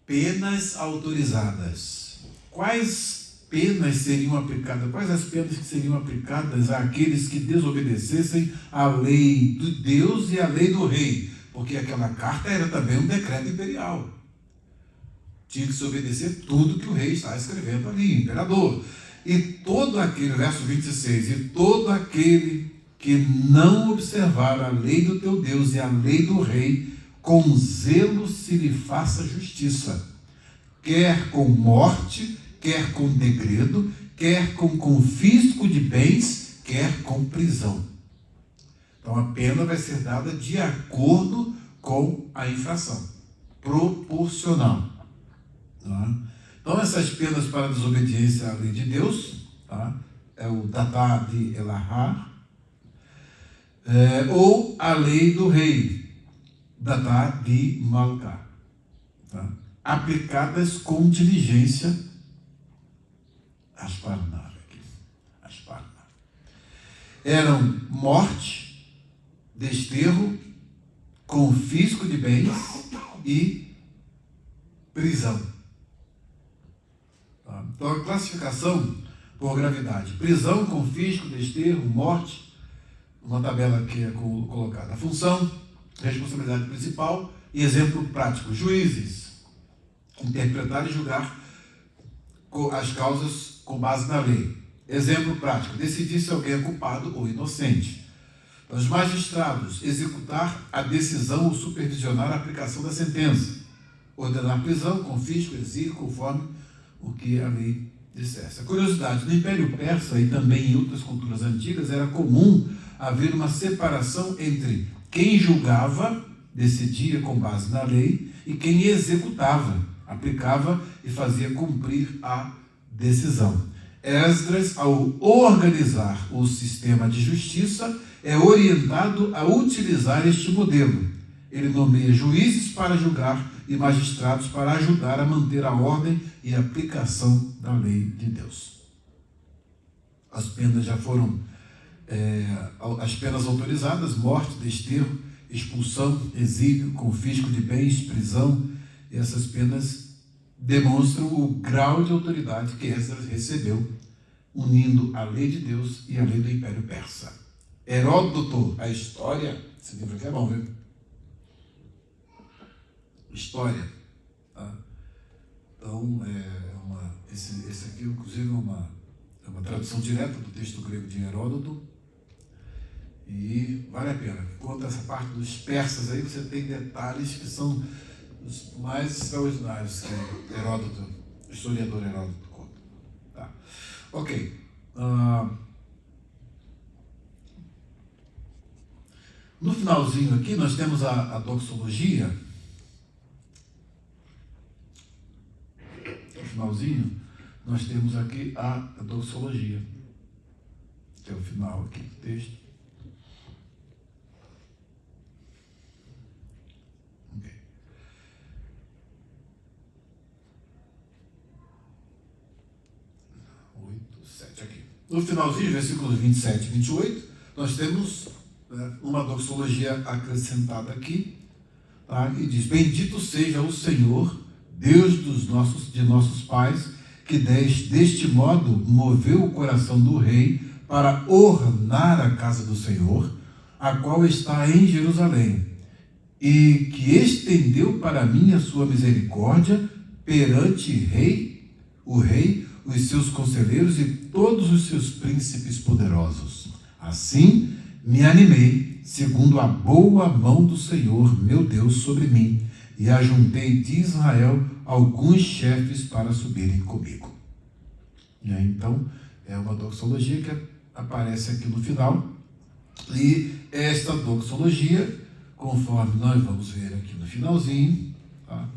Penas autorizadas. Quais penas seriam aplicadas? Quais as penas que seriam aplicadas àqueles que desobedecessem à lei de Deus e à lei do rei? Porque aquela carta era também um decreto imperial. Tinha que se obedecer tudo que o rei está escrevendo ali, imperador. E todo aquele, verso 26, e todo aquele que não observar a lei do teu Deus e a lei do rei, com zelo se lhe faça justiça, quer com morte, quer com degredo, quer com confisco de bens, quer com prisão. Então a pena vai ser dada de acordo com a infração, proporcional. Tá? Então essas penas para desobediência à lei de Deus, tá? É o Datá de Elahá, ou a lei do rei, Datá de Malcá, tá? Aplicadas com diligência, eram morte, desterro, confisco de bens e prisão. Tá? Então a classificação por gravidade: prisão, confisco, desterro, morte, uma tabela que é colocada. A função, responsabilidade principal e exemplo prático: juízes, interpretar e julgar as causas com base na lei. Exemplo prático: decidir se alguém é culpado ou inocente. Os magistrados, executar a decisão ou supervisionar a aplicação da sentença. Ordenar prisão, confisco, exílio, conforme o que a lei dissesse. A curiosidade: no Império Persa e também em outras culturas antigas, era comum haver uma separação entre quem julgava, decidia com base na lei, e quem executava, aplicava e fazia cumprir a decisão. Esdras, ao organizar o sistema de justiça, é orientado a utilizar este modelo. Ele nomeia juízes para julgar e magistrados para ajudar a manter a ordem e a aplicação da lei de Deus. As penas já foram, as penas autorizadas: morte, desterro, expulsão, exílio, confisco de bens, prisão. E essas penas demonstram o grau de autoridade que Esdras recebeu, unindo a lei de Deus e a lei do Império Persa. Heródoto, a história, esse livro aqui é bom, viu? História. Tá? Então, esse aqui, inclusive, É uma tradução direta do texto grego de Heródoto. E vale a pena. Quanto a essa parte dos persas aí, você tem detalhes que são os mais extraordinários que Heródoto, o historiador Heródoto, conta. Tá. Ok. No finalzinho aqui, nós temos a doxologia. No finalzinho, nós temos aqui a doxologia, que é o final aqui do texto. Okay. Aqui. No finalzinho, versículos 27 e 28, nós temos uma doxologia acrescentada aqui, tá? E diz: bendito seja o Senhor, Deus de nossos pais, que deste modo moveu o coração do rei para ornar a casa do Senhor, a qual está em Jerusalém, e que estendeu para mim a sua misericórdia perante o rei, os seus conselheiros e todos os seus príncipes poderosos. Assim me animei, segundo a boa mão do Senhor, meu Deus, sobre mim, e ajuntei de Israel alguns chefes para subirem comigo. E aí, então, é uma doxologia que aparece aqui no final, e esta doxologia, conforme nós vamos ver aqui no finalzinho, tá,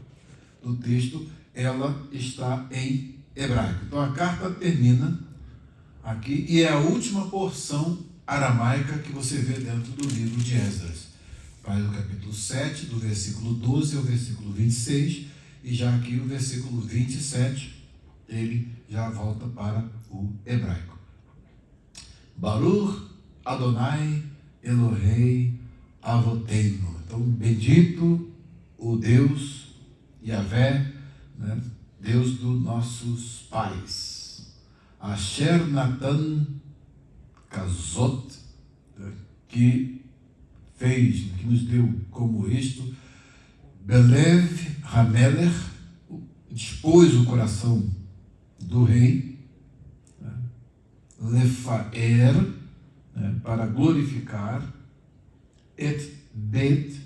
do texto, ela está em hebraico. Então, a carta termina aqui, e é a última porção aramaica que você vê dentro do livro de Esdras. Vai do capítulo 7, do versículo 12 ao versículo 26, e já aqui o versículo 27, ele já volta para o hebraico. Baruch Adonai Elohei Avoteinu. Então, bendito o Deus Yahvé, né? Deus dos nossos pais. Asher Natan Kazot, que fez, que nos deu como isto, Belev Hamelech, dispôs o coração do rei, né? Lefaer, né? Para glorificar, Et Bet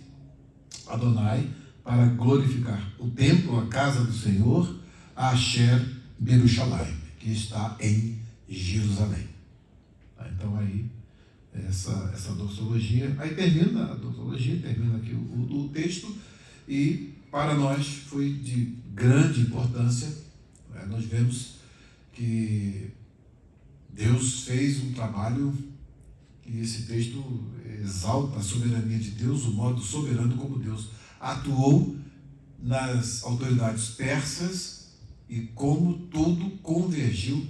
Adonai, para glorificar o templo, a casa do Senhor, Asher Berushalayim, que está em Jerusalém. Então aí, essa doxologia, aí termina a doxologia, termina aqui o texto, e para nós foi de grande importância. Nós vemos que Deus fez um trabalho, e esse texto exalta a soberania de Deus, o modo soberano como Deus atuou nas autoridades persas e como tudo convergiu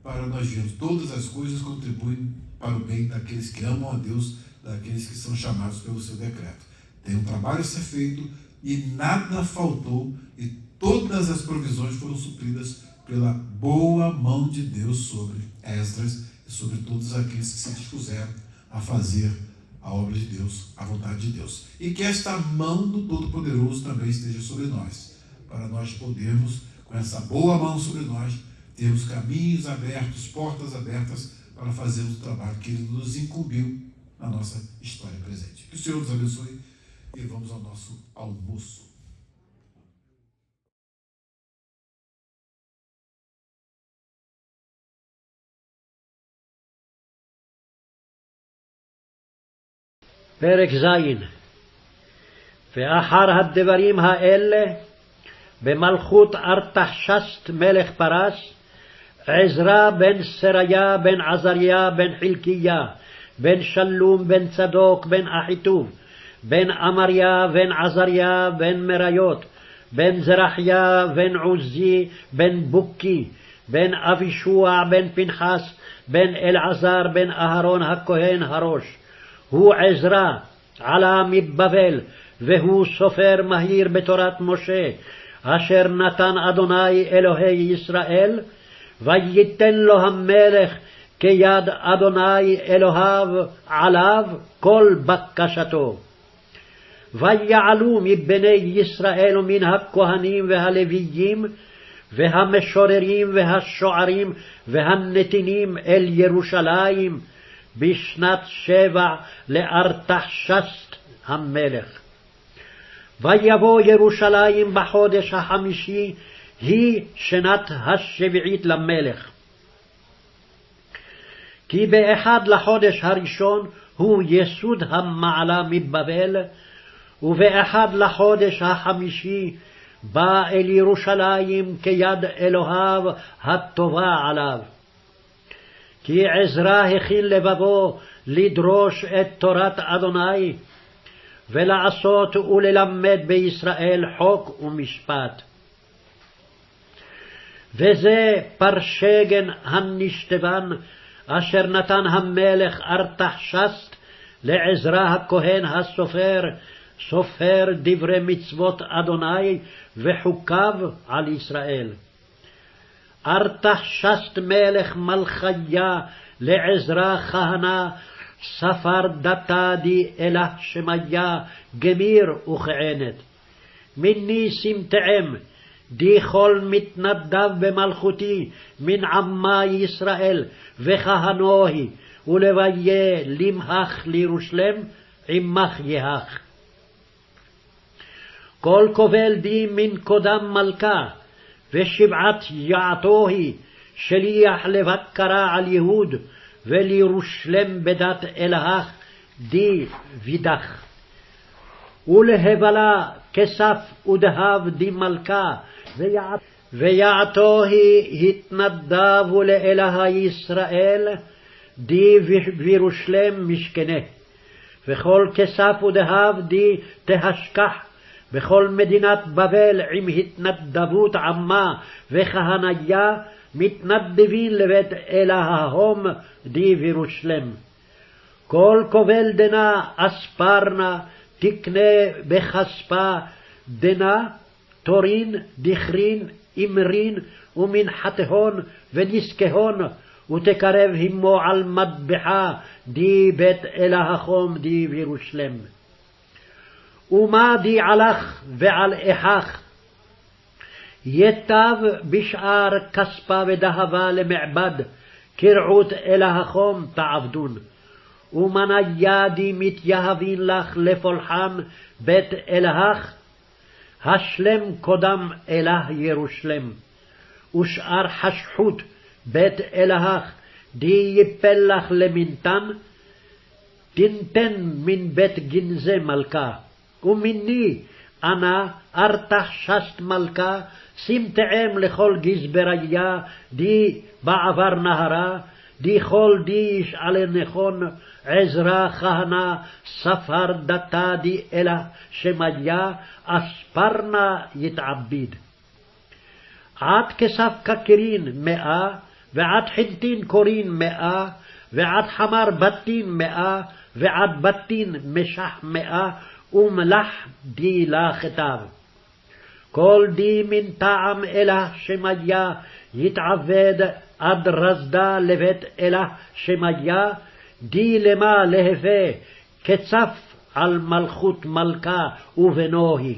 para nós vermos. Todas as coisas contribuem para o bem daqueles que amam a Deus, daqueles que são chamados pelo seu decreto. Tem um trabalho a ser feito e nada faltou, e todas as provisões foram supridas pela boa mão de Deus sobre Esdras e sobre todos aqueles que se dispuseram a fazer a obra de Deus, a vontade de Deus. E que esta mão do Todo-Poderoso também esteja sobre nós, para nós podermos, com essa boa mão sobre nós, termos caminhos abertos, portas abertas, para fazermos o trabalho que Ele nos incumbiu na nossa história presente. Que o Senhor nos abençoe, e vamos ao nosso almoço. פרק ז' ואחר הדברים האלה במלכות ארתחשסט מלך פרס, עזרא בן סריה בן עזריה בן חלקיה בן שלום בן צדוק בן אחיטוב בן אמריה בן עזריה בן מריות בן זרחיה בן עוזי בן בוקי בן אבישוע בן פנחס בן אלעזר בן אהרון הכהן הראש. הוא עזרא, עלה מבבל, והוא סופר מהיר בתורת משה, אשר נתן אדוני אלוהי ישראל, וייתן לו המלך כיד אדוני אלוהיו עליו כל בקשתו. ויעלו מבני ישראל ומן הכהנים והלוויים, והמשוררים והשוערים והנתינים אל ירושלים בשנת 7 לארתחשסט המלך. ויבוא ירושלים בחודש 5, היא שנת 7 למלך. כי באחד לחודש הראשון הוא יסוד המעלה מבבל, ובאחד לחודש 5 בא אל ירושלים כיד אלוהיו הטובה עליו. כי עזרא הכין לבבו לדרוש את תורת אדוני, ולעשות וללמד בישראל חוק ומשפט. וזה פרשגן הנשתבן, אשר נתן המלך ארתחשסט לעזרא הכהן הסופר, סופר דברי מצוות אדוני וחוקיו על ישראל. ארתחשסט מלך מלכיה לעזרא כהנא, ספר דתה די אלה שמיה גמיר וכענת. מיני סמטעם די כל מתנדב במלכותי מן עמה ישראל וכהנוהי, ולביה למהך לירושלם עמך יהך. כל כובל די מן קודם מלכה, ושבעת יעתוהי שליח לבקרה על יהוד, ולירושלם בדת אלהך די וידך. ולהבלה כסף ודהב די מלכה, ויעתוהי התנדבו לאלה ישראל, די וירושלם משכנה. וכל כסף ודהב די תהשכח בכל מדינת בבל עם התנדבות עמה וכהניה, מתנדבים לבית אלהום די וירושלם. כל כובל דנה אספרנה תקנה בכספה דנה, תורין, דכרין, אמרין ומנחתהון ונזקהון, ותקרב עמו על מטבחה די בית אלהום די וירושלם. ומה די עלך ועל איכך, יטב בשאר כספה ודהבה למעבד, כרעות אלהום תעבדון. ומניה די מתייהבין לך לפולחן בית אלהך, השלם קודם אלה ירושלם. ושאר חשכות בית אלהך די יפל לך למנתן, תנתן מן בית גנזי מלכה. ומיני אנא ארתחשסט מלכה, סמטעם לכל גזבריה די בעבר נהרה, די כל די ישאלה נכון, עזרא כהנא ספר דתה די אלה שמיה, אספרנה יתעביד. עד כסף קקרין 100, ועד חנטין קורין 100, ועד חמר בתין 100, ועד בתין משח 100, ומלח די לה כתב. כל די מן טעם אלה שמיה יתעבד עד רזדה לבית אלה שמיה, די למה להווה כצף על מלכות מלכה ובנוהי.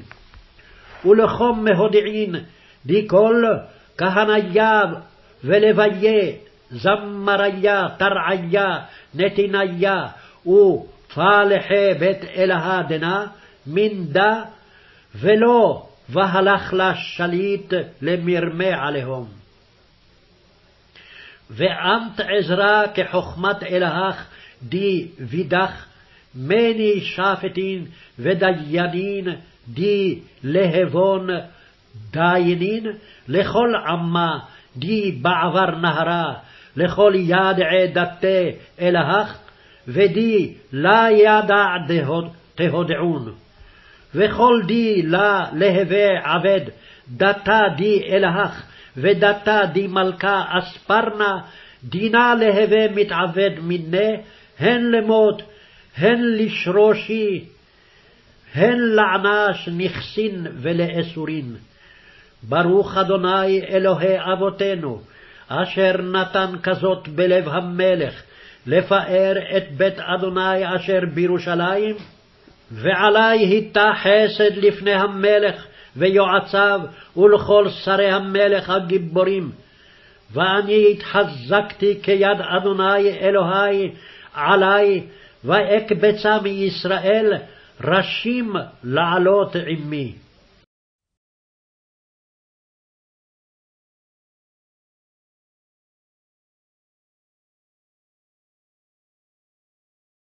ולחום מהודיעין די כל כהניה ולוויה, זמריה, תרעיה, נתיניה ופלחי בית אלהה דנה, מנדה ולא והלך לה שליט למרמה עליהם. ואמת עזרא כחוכמת אלהך די וידך, מני שפטין ודיינין די להבון דיינין, לכל עמה די בעבר נהרה, לכל ידעי דתי אלהך, ודי לה ידע תהודעון. וכל די לה להווה עבד, דתה די אלהך, ודתה די מלכה אספרנה, דינה להווה מתעבד מיני, הן למות, הן לשרושי, הן לענש נכסין ולאסורין. ברוך אדוני אלוהי אבותינו, אשר נתן כזאת בלב המלך, לפאר את בית אדוני אשר בירושלים, ועלי היטה חסד לפני המלך, ויועציו ולכל שרי המלך הגיבורים. ואני התחזקתי כיד אדוני אלוהי עלי, ואקבצה מישראל ראשים לעלות עמי.